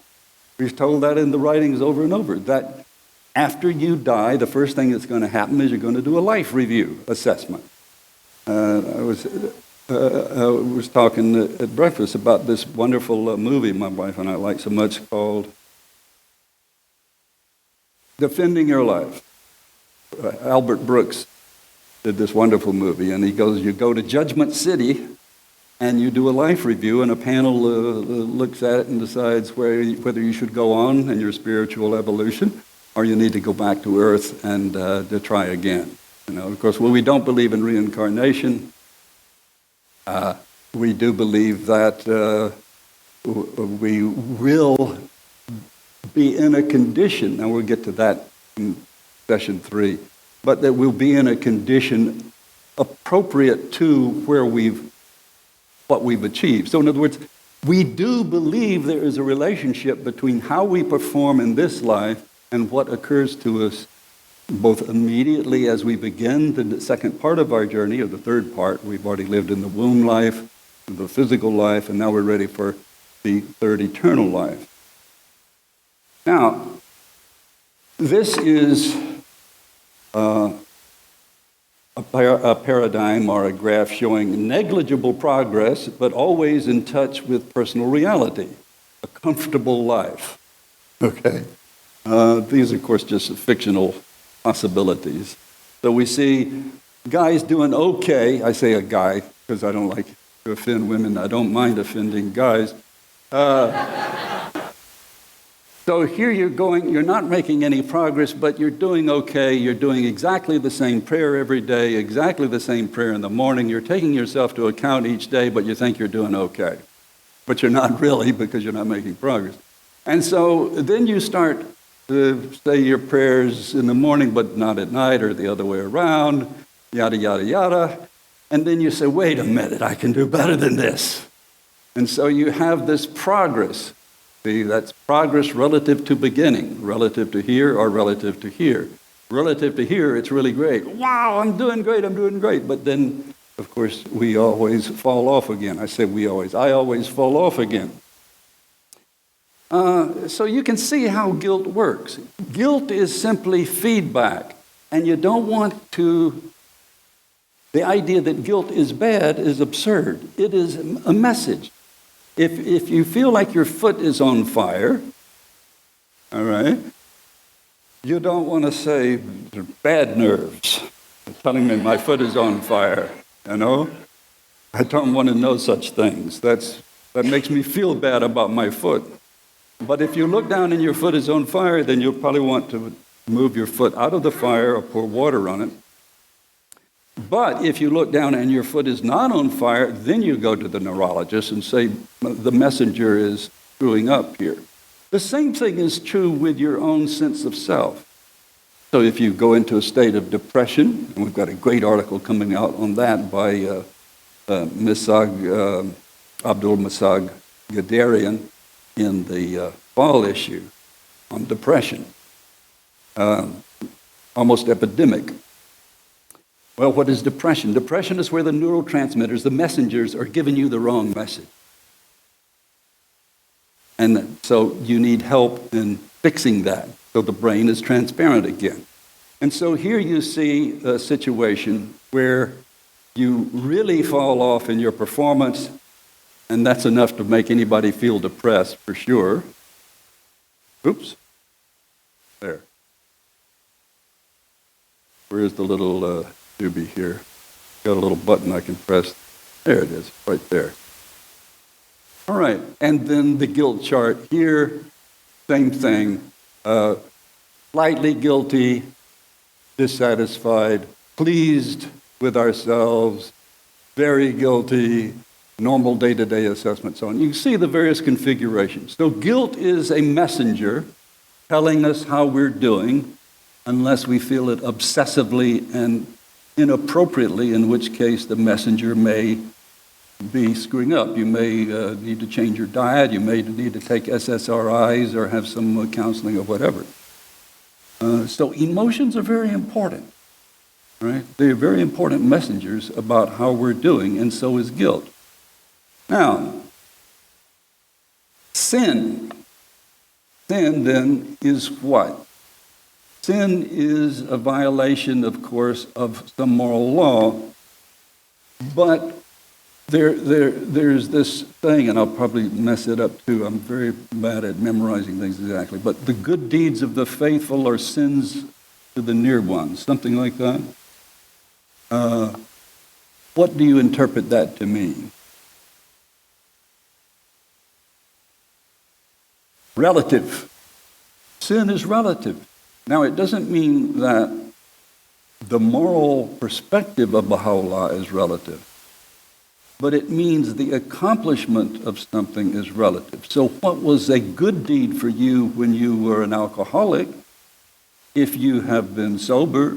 We've told that in the writings over and over, that after you die, the first thing that's going to happen is you're going to do a life review assessment. I was talking at breakfast about this wonderful movie my wife and I like so much called Defending Your Life. Albert Brooks did this wonderful movie, and he goes, you go to Judgment City, and you do a life review, and a panel looks at it and decides whether you should go on in your spiritual evolution, or you need to go back to Earth and to try again. Of course, we don't believe in reincarnation. We do believe that we will be in a condition, and we'll get to that in session 3, but that we'll be in a condition appropriate to what we've achieved. So in other words, we do believe there is a relationship between how we perform in this life and what occurs to us both immediately as we begin the second part of our journey, or the third part. We've already lived in the womb life, the physical life, and now we're ready for the third eternal life. Now, this is a paradigm or a graph showing negligible progress, but always in touch with personal reality, a comfortable life. Okay? These, of course, just fictional possibilities. So we see guys doing okay. I say a guy because I don't like to offend women. I don't mind offending guys. So here you're not making any progress, but you're doing okay. You're doing exactly the same prayer every day, exactly the same prayer in the morning. You're taking yourself to account each day, but you think you're doing okay. But you're not really, because you're not making progress. And so then you start to say your prayers in the morning, but not at night, or the other way around, yada, yada, yada. And then you say, wait a minute, I can do better than this. And so you have this progress. See, that's progress relative to beginning, relative to here or relative to here. Relative to here, it's really great. Wow, I'm doing great. But then, of course, we always fall off again. I always fall off again. So you can see how guilt works. Guilt is simply feedback. And you don't want to... The idea that guilt is bad is absurd. It is a message. If you feel like your foot is on fire, all right, you don't want to say, bad nerves, telling me my foot is on fire, I don't want to know such things. That makes me feel bad about my foot. But if you look down and your foot is on fire, then you'll probably want to move your foot out of the fire or pour water on it. But if you look down and your foot is not on fire, then you go to the neurologist and say, the messenger is screwing up here. The same thing is true with your own sense of self. So if you go into a state of depression, and we've got a great article coming out on that by Abdul Masag Gadarian in the fall issue on depression, almost epidemic. Well, what is depression? Depression is where the neurotransmitters, the messengers, are giving you the wrong message. And so you need help in fixing that, so the brain is transparent again. And so here you see a situation where you really fall off in your performance, and that's enough to make anybody feel depressed, for sure. Oops. There. Where's the little... doobie here. Got a little button I can press. There it is, right there. All right, and then the guilt chart here, same thing. Slightly guilty, dissatisfied, pleased with ourselves, very guilty, normal day-to-day assessment, so on. You can see the various configurations. So guilt is a messenger telling us how we're doing, unless we feel it obsessively and inappropriately, in which case the messenger may be screwing up. You may need to change your diet, you may need to take SSRIs or have some counseling or whatever. So emotions are very important, right? They are very important messengers about how we're doing, and so is guilt. Now, sin. Sin then is what? Sin is a violation, of course, of some moral law, but there's this thing, and I'll probably mess it up too. I'm very bad at memorizing things exactly, but the good deeds of the faithful are sins to the near one, something like that. What do you interpret that to mean? Relative. Sin is relative. Now, it doesn't mean that the moral perspective of Baha'u'llah is relative, but it means the accomplishment of something is relative. So what was a good deed for you when you were an alcoholic, if you have been sober,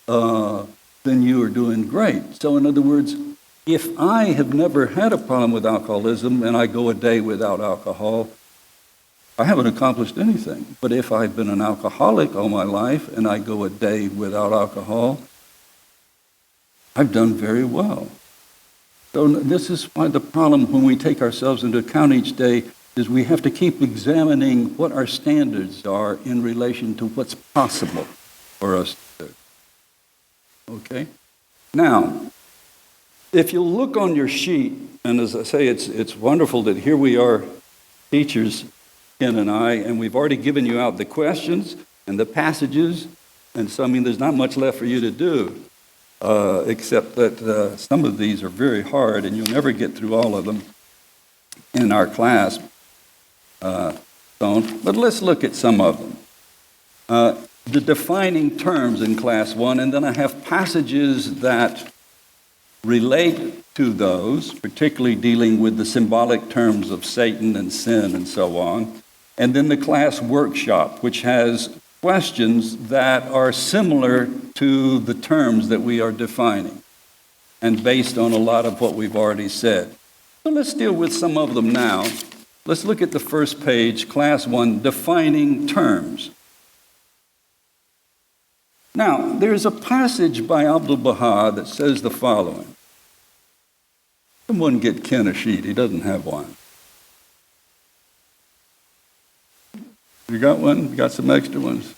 then you are doing great. So in other words, if I have never had a problem with alcoholism and I go a day without alcohol, I haven't accomplished anything. But if I've been an alcoholic all my life and I go a day without alcohol, I've done very well. So this is why the problem when we take ourselves into account each day is we have to keep examining what our standards are in relation to what's possible for us to do. Okay? Now, if you look on your sheet, and as I say, it's wonderful that here we are, teachers, Ken and I, and we've already given you out the questions and the passages, and so, I mean, there's not much left for you to do, except that some of these are very hard, and you'll never get through all of them in our class. But let's look at some of them. The defining terms in Class 1, and then I have passages that relate to those, particularly dealing with the symbolic terms of Satan and sin and so on. And then the class workshop, which has questions that are similar to the terms that we are defining and based on a lot of what we've already said. So let's deal with some of them now. Let's look at the first page, Class 1, defining terms. Now, there's a passage by Abdu'l-Baha that says the following. Someone get Ken a sheet. He doesn't have one. You got one? You got some extra ones?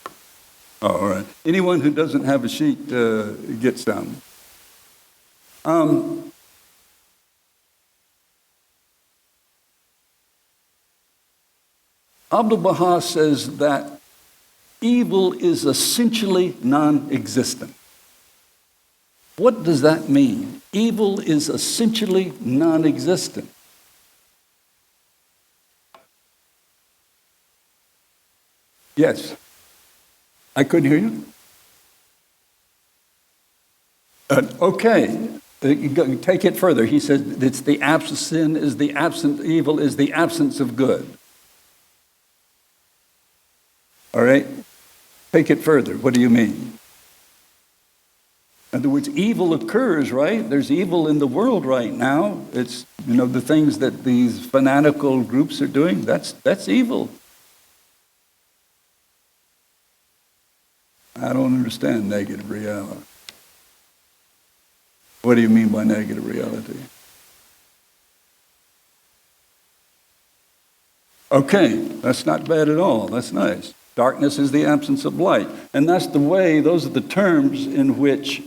Oh, all right. Anyone who doesn't have a sheet, get some. Abdu'l-Baha says that evil is essentially non-existent. What does that mean? Evil is essentially non-existent. Yes. I couldn't hear you. Okay. Take it further. He says it's the absence, sin is the absence, evil is the absence of good. All right? Take it further. What do you mean? In other words, evil occurs, right? There's evil in the world right now. It's, the things that these fanatical groups are doing, that's evil. I don't understand negative reality. What do you mean by negative reality? Okay, that's not bad at all. That's nice. Darkness is the absence of light. And that's the way, those are the terms in which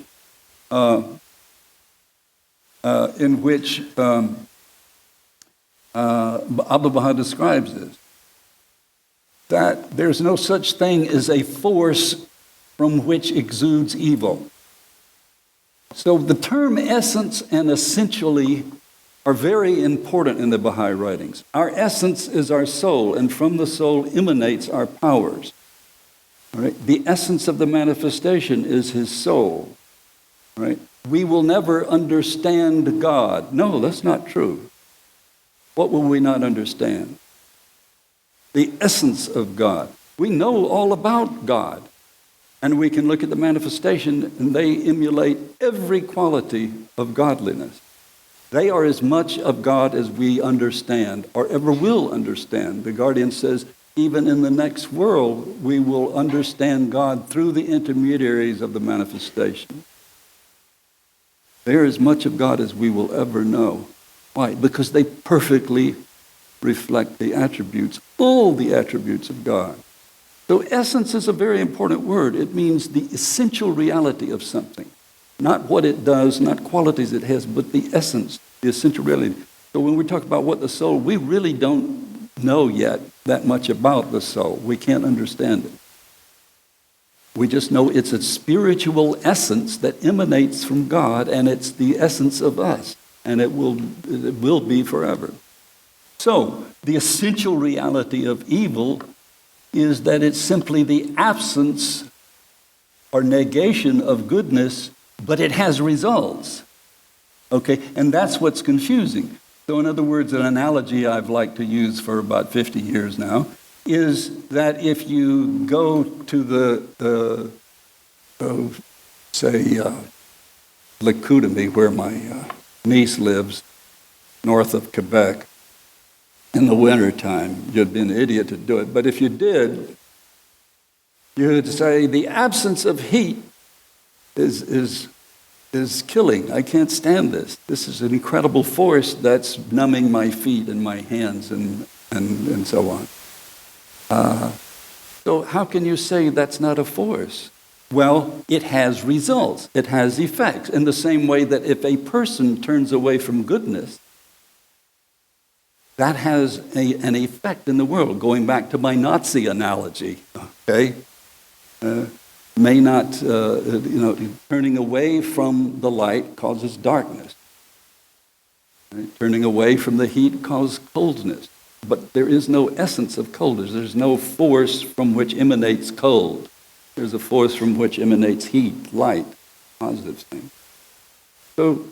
Abdu'l-Baha describes this. That there's no such thing as a force from which exudes evil. So the term essence and essentially are very important in the Baha'i writings. Our essence is our soul, and from the soul emanates our powers. All right? The essence of the manifestation is his soul. All right? We will never understand God. No, that's not true. What will we not understand? The essence of God. We know all about God. And we can look at the manifestation, and they emulate every quality of godliness. They are as much of God as we understand, or ever will understand. The Guardian says, even in the next world, we will understand God through the intermediaries of the manifestation. They are as much of God as we will ever know. Why? Because they perfectly reflect the attributes, all the attributes of God. So essence is a very important word. It means the essential reality of something. Not what it does, not qualities it has, but the essence, the essential reality. So when we talk about what the soul, we really don't know yet that much about the soul. We can't understand it. We just know it's a spiritual essence that emanates from God, and it's the essence of us, and it will be forever. So, the essential reality of evil is that it's simply the absence or negation of goodness, but it has results. Okay, and that's what's confusing. So in other words, an analogy I've liked to use for about 50 years now is that if you go to the Chicoutimi, where my niece lives, north of Quebec, in the wintertime, you'd be an idiot to do it. But if you did, you would say the absence of heat is killing. I can't stand this. This is an incredible force that's numbing my feet and my hands and so on. So how can you say that's not a force? Well, it has results. It has effects. In the same way that if a person turns away from goodness, that has an effect in the world. Going back to my Nazi analogy, okay? May not, turning away from the light causes darkness. Right? Turning away from the heat causes coldness. But there is no essence of coldness. There's no force from which emanates cold. There's a force from which emanates heat, light, positive things. So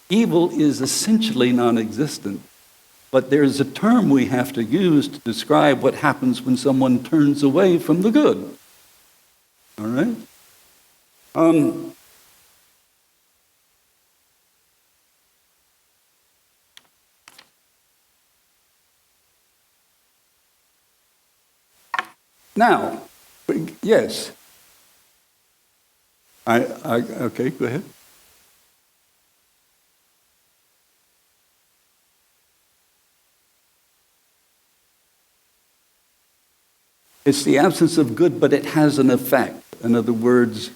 evil is essentially non-existent. But there's a term we have to use to describe what happens when someone turns away from the good. All right? Now, yes. Okay, go ahead. It's the absence of good, but it has an effect. In other words,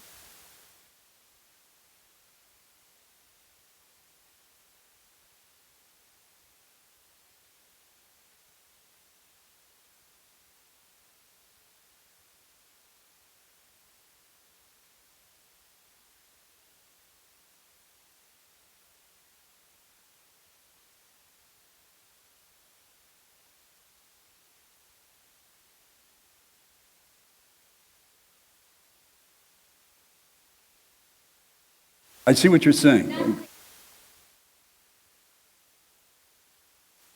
I see what you're saying.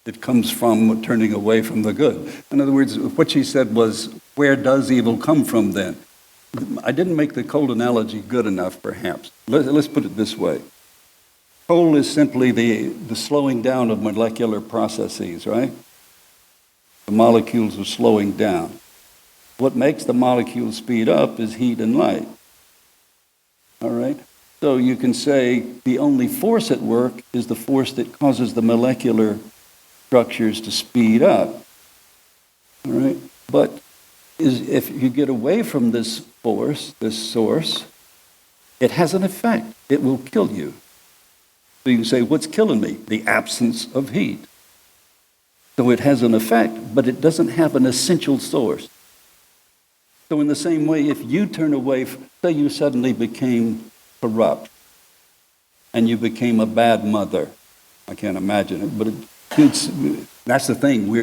It comes from turning away from the good. In other words, what she said was, where does evil come from then? I didn't make the cold analogy good enough, perhaps. Let's put it this way. Cold is simply the slowing down of molecular processes, right? The molecules are slowing down. What makes the molecules speed up is heat and light. All right? So you can say the only force at work is the force that causes the molecular structures to speed up. All right? But if you get away from this force, this source, it has an effect. It will kill you. So you can say, what's killing me? The absence of heat. So it has an effect, but it doesn't have an essential source. So in the same way, if you turn away, say you suddenly became corrupt, and you became a bad mother. I can't imagine it, but that's the thing.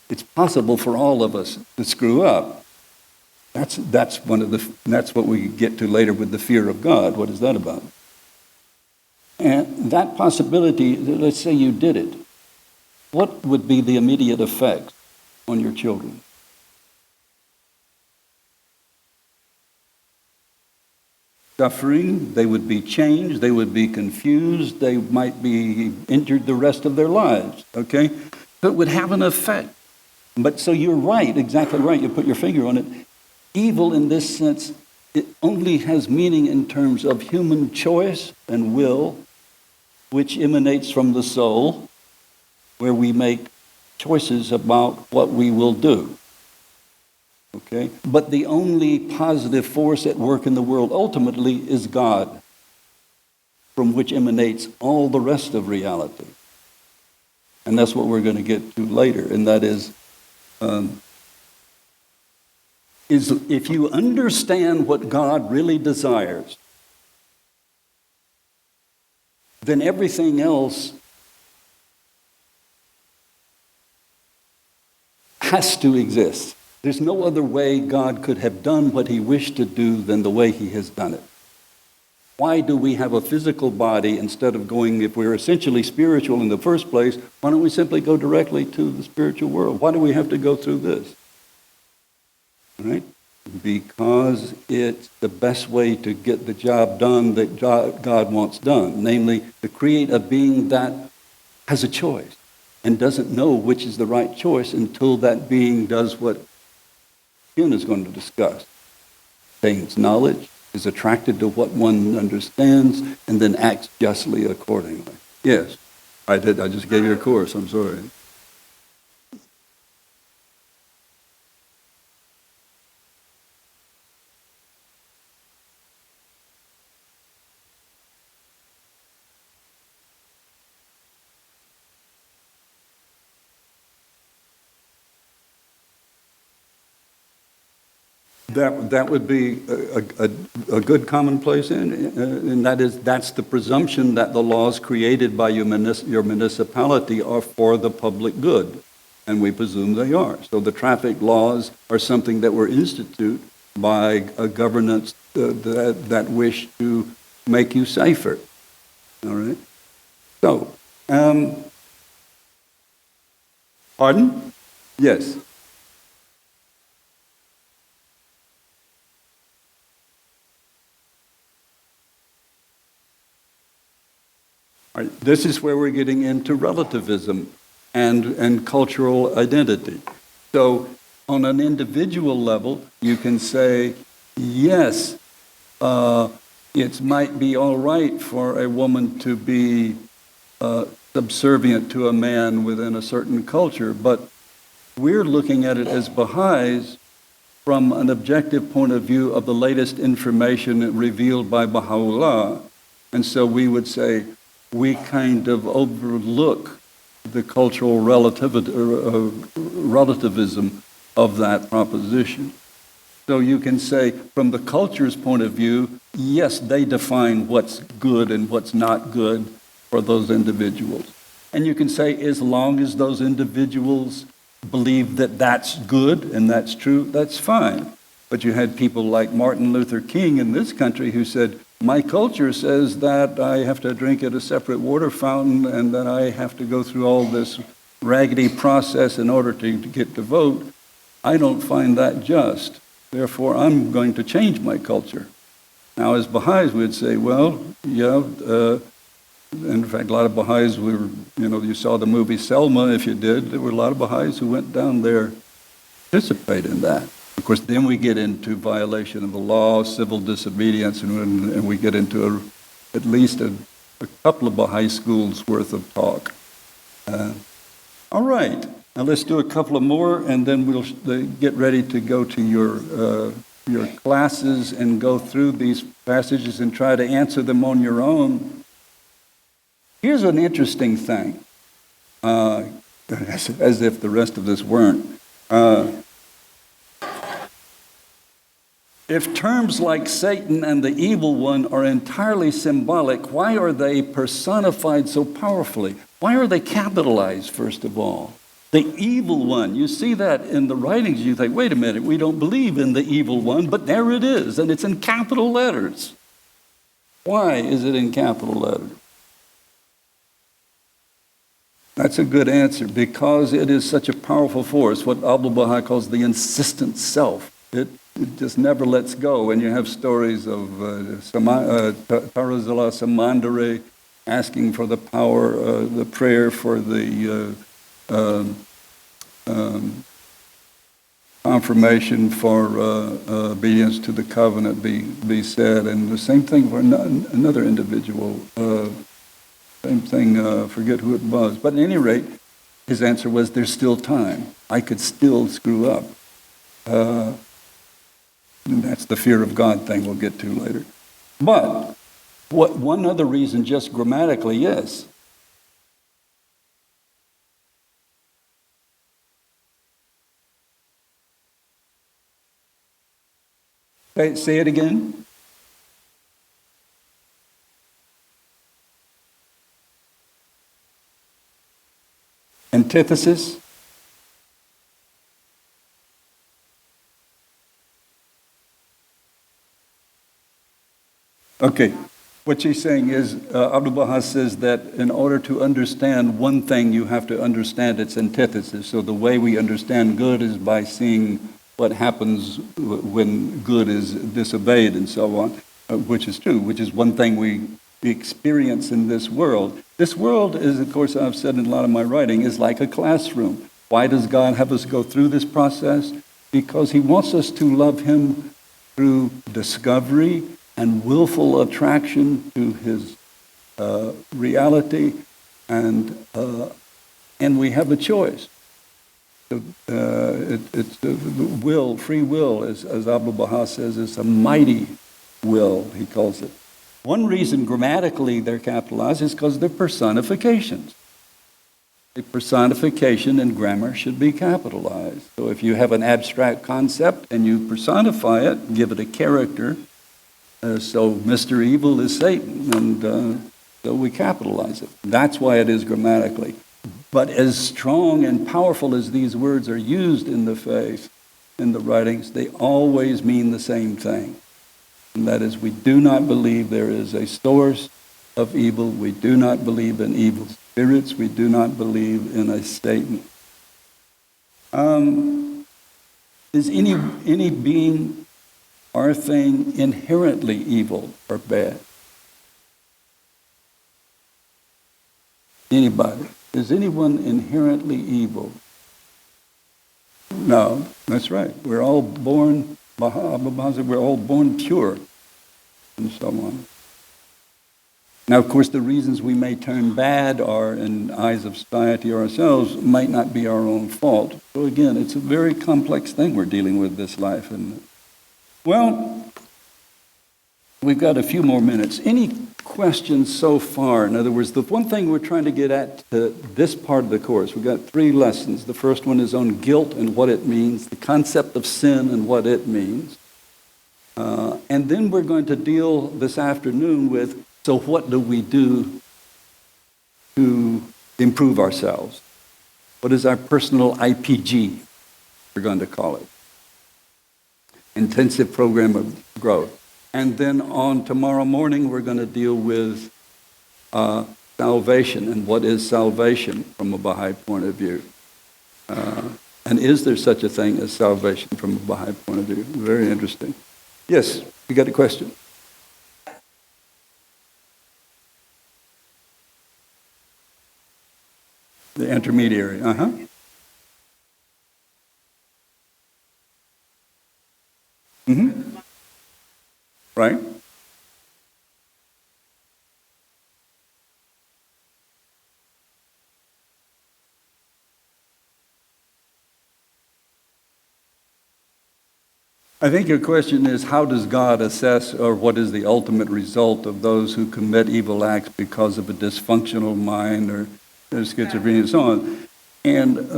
It's possible for all of us to screw up. That's what we get to later with the fear of God. What is that about? And that possibility, let's say you did it. What would be the immediate effect on your children? Suffering, they would be changed, they would be confused, they might be injured the rest of their lives, okay? So it would have an effect. But so you're right, exactly right, you put your finger on it. Evil in this sense, it only has meaning in terms of human choice and will, which emanates from the soul, where we make choices about what we will do. Okay? But the only positive force at work in the world ultimately is God, from which emanates all the rest of reality. And that's what we're going to get to later, and that is, is if you understand what God really desires, then everything else has to exist. There's no other way God could have done what he wished to do than the way he has done it. Why do we have a physical body instead of going, if we're essentially spiritual in the first place, why don't we simply go directly to the spiritual world? Why do we have to go through this? All right? Because it's the best way to get the job done that God wants done, namely to create a being that has a choice and doesn't know which is the right choice until that being does what Ken is going to discuss. Attains knowledge, is attracted to what one understands, and then acts justly accordingly. Yes, I did. I just gave you a course. I'm sorry. That would be a good commonplace, and that's the presumption that the laws created by your municipality are for the public good, and we presume they are. So the traffic laws are something that were instituted by a governance that wish to make you safer. All right. So, pardon? Yes. All right, this is where we're getting into relativism and cultural identity. So on an individual level, you can say, yes, it might be all right for a woman to be subservient to a man within a certain culture, but we're looking at it as Baha'is from an objective point of view of the latest information revealed by Baha'u'llah. And so we would say, we kind of overlook the cultural relativism of that proposition. So you can say, from the culture's point of view, yes, they define what's good and what's not good for those individuals. And you can say, as long as those individuals believe that that's good and that's true, that's fine. But you had people like Martin Luther King in this country who said, my culture says that I have to drink at a separate water fountain and that I have to go through all this raggedy process in order to get to vote. I don't find that just. Therefore, I'm going to change my culture. Now, as Baha'is, we'd say, well, yeah, in fact, a lot of Baha'is were, you saw the movie Selma, if you did. There were a lot of Baha'is who went down there to participate in that. Of course, then we get into violation of the law, civil disobedience, and we get into at least a couple of Baha'i schools worth of talk. All right, now let's do a couple of more, and then we'll get ready to go to your classes and go through these passages and try to answer them on your own. Here's an interesting thing, as if the rest of this weren't. If terms like Satan and the evil one are entirely symbolic, why are they personified so powerfully? Why are they capitalized, first of all? The evil one, you see that in the writings, you think, wait a minute, we don't believe in the evil one, but there it is, and it's in capital letters. Why is it in capital letters? That's a good answer, because it is such a powerful force, what Abdu'l-Baha calls the insistent self. It just never lets go. And you have stories of Tarazullah Samandari asking for the power, the prayer for the confirmation for obedience to the covenant be said. And the same thing for another individual. Same thing, forget who it was. But at any rate, his answer was, there's still time. I could still screw up. And that's the fear of God thing we'll get to later. But one other reason, just grammatically, yes. Say it again. Antithesis. Okay. What she's saying is, Abdul Baha says that in order to understand one thing, you have to understand its antithesis. So the way we understand good is by seeing what happens when good is disobeyed and so on, which is true, which is one thing we experience in this world. This world is, of course, I've said in a lot of my writing, is like a classroom. Why does God have us go through this process? Because He wants us to love Him through discovery and willful attraction to His reality, and we have a choice. It's the will, free will, as Abdul Baha says, is a mighty will, he calls it. One reason grammatically they're capitalized is because they're personifications. A personification in grammar should be capitalized. So if you have an abstract concept and you personify it, give it a character, so Mr. Evil is Satan, and so we capitalize it. That's why it is grammatically. But as strong and powerful as these words are used in the faith, in the writings, they always mean the same thing. And that is, we do not believe there is a source of evil. We do not believe in evil spirits. We do not believe in a Satan. Is any being or thing inherently evil or bad? Anybody? Is anyone inherently evil? No, that's right. We're all born, we're all born pure, and so on. Now, of course, the reasons we may turn bad are, in the eyes of society or ourselves, might not be our own fault. So again, it's a very complex thing we're dealing with this life. And well, we've got a few more minutes. Any questions so far? In other words, the one thing we're trying to get at this part of the course, we've got 3 lessons. The first one is on guilt and what it means, the concept of sin and what it means. And then we're going to deal this afternoon with, so what do we do to improve ourselves? What is our personal IPG, we're going to call it? Intensive program of growth. And then on tomorrow morning, we're going to deal with salvation and what is salvation from a Baha'i point of view. And is there such a thing as salvation from a Baha'i point of view? Very interesting. Yes, you got a question? The intermediary, Mm-hmm. Right? I think your question is, how does God assess, or what is the ultimate result of those who commit evil acts because of a dysfunctional mind or schizophrenia and so on? And,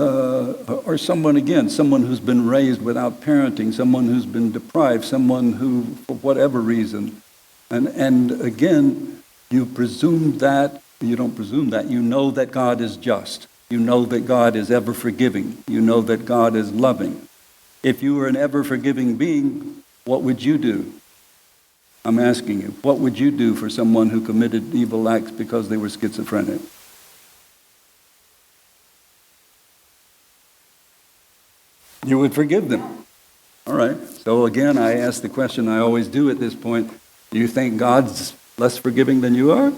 or someone who's been raised without parenting, someone who's been deprived, someone who, for whatever reason, and again, you presume that, you don't presume that, you know that God is just. You know that God is ever forgiving. You know that God is loving. If you were an ever forgiving being, what would you do? I'm asking you, what would you do for someone who committed evil acts because they were schizophrenic? You would forgive them. All right. So again, I ask the question I always do at this point. Do you think God's less forgiving than you are?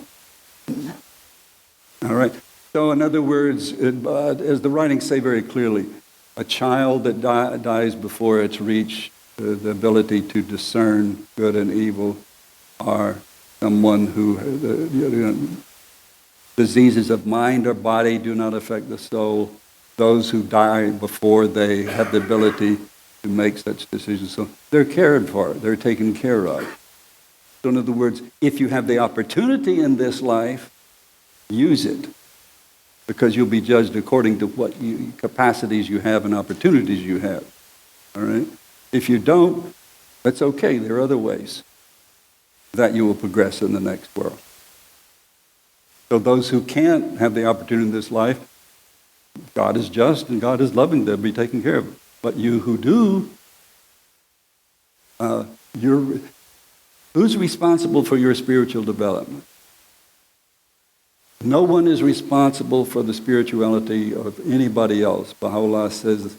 All right. So in other words, as the writings say very clearly, a child that dies before it's reached the ability to discern good and evil, or someone who, diseases of mind or body do not affect the soul. Those who die before they have the ability to make such decisions. So they're cared for, they're taken care of. So in other words, if you have the opportunity in this life, use it. Because you'll be judged according to what capacities you have and opportunities you have. All right? If you don't That's okay. There are other ways that you will progress in the next world. So those who can't have the opportunity in this life, God is just and God is loving. They'll be taken care of. But you who do, who's responsible for your spiritual development? No one is responsible for the spirituality of anybody else. Baha'u'llah says,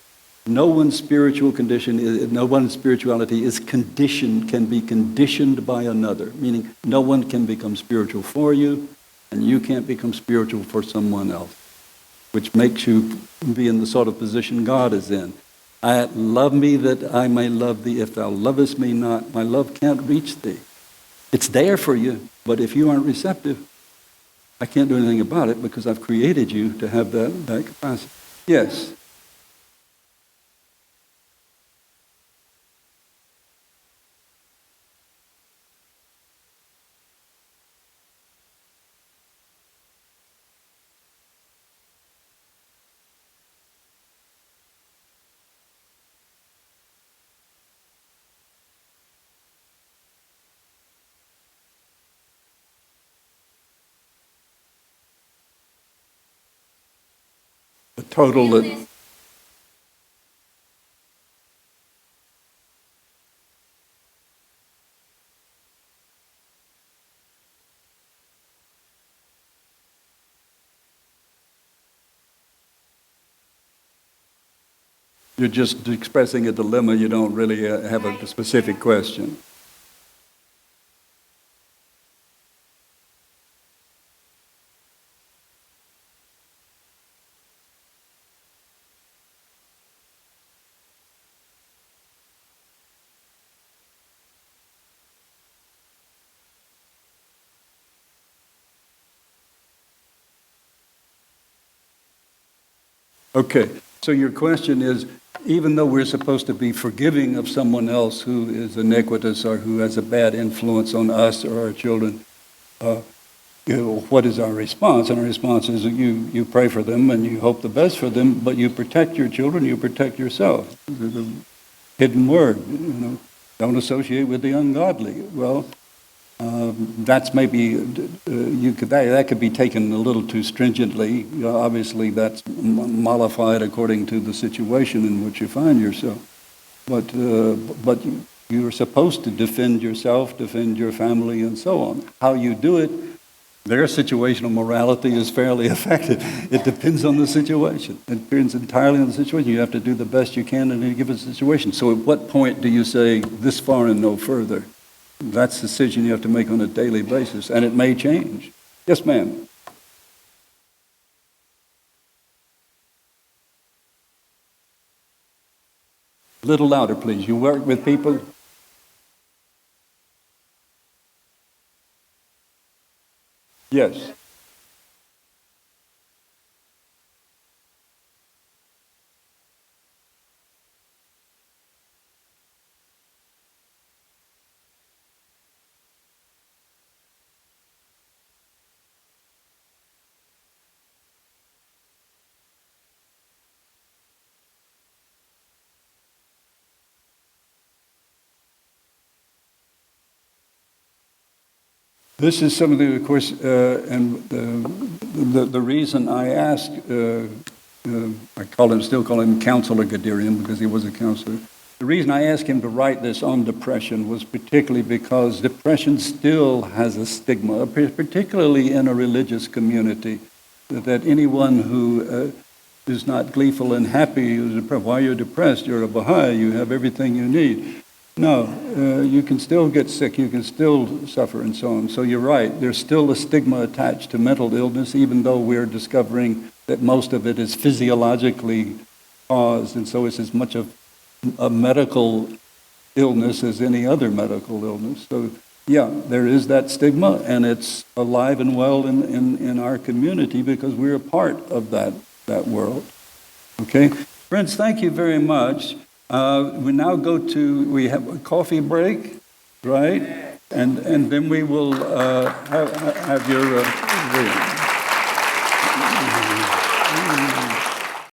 no one's spirituality is conditioned, can be conditioned by another. Meaning, no one can become spiritual for you, and you can't become spiritual for someone else, which makes you be in the sort of position God is in. Love me that I may love thee. If thou lovest me not, my love can't reach thee. It's there for you, but if you aren't receptive, I can't do anything about it because I've created you to have that capacity. Yes? The total that... You're just expressing a dilemma. You don't really have a specific question. Okay, so your question is, even though we're supposed to be forgiving of someone else who is iniquitous or who has a bad influence on us or our children, what is our response? And our response is you pray for them and you hope the best for them, but you protect your children, you protect yourself. The hidden word, don't associate with the ungodly. Well, that's maybe, that could be taken a little too stringently. Obviously, that's mollified according to the situation in which you find yourself. But you're supposed to defend yourself, defend your family, and so on. How you do it, their situational morality is fairly affected. It depends on the situation. It depends entirely on the situation. You have to do the best you can in any given situation. So at what point do you say, this far and no further? That's a decision you have to make on a daily basis, and it may change. Yes, ma'am. A little louder, please. You work with people? Yes. This is something, of course, and the reason I ask, still call him Counselor Gadirian because he was a counselor. The reason I asked him to write this on depression was particularly because depression still has a stigma, particularly in a religious community, that anyone who is not gleeful and happy, why you're depressed, you're a Baha'i, you have everything you need. No, you can still get sick, you can still suffer and so on. So you're right, there's still a stigma attached to mental illness, even though we're discovering that most of it is physiologically caused, and so it's as much of a medical illness as any other medical illness. So yeah, there is that stigma, and it's alive and well in our community because we're a part of that world. Okay? Friends, thank you very much. We now we have a coffee break, right? And then we will have your...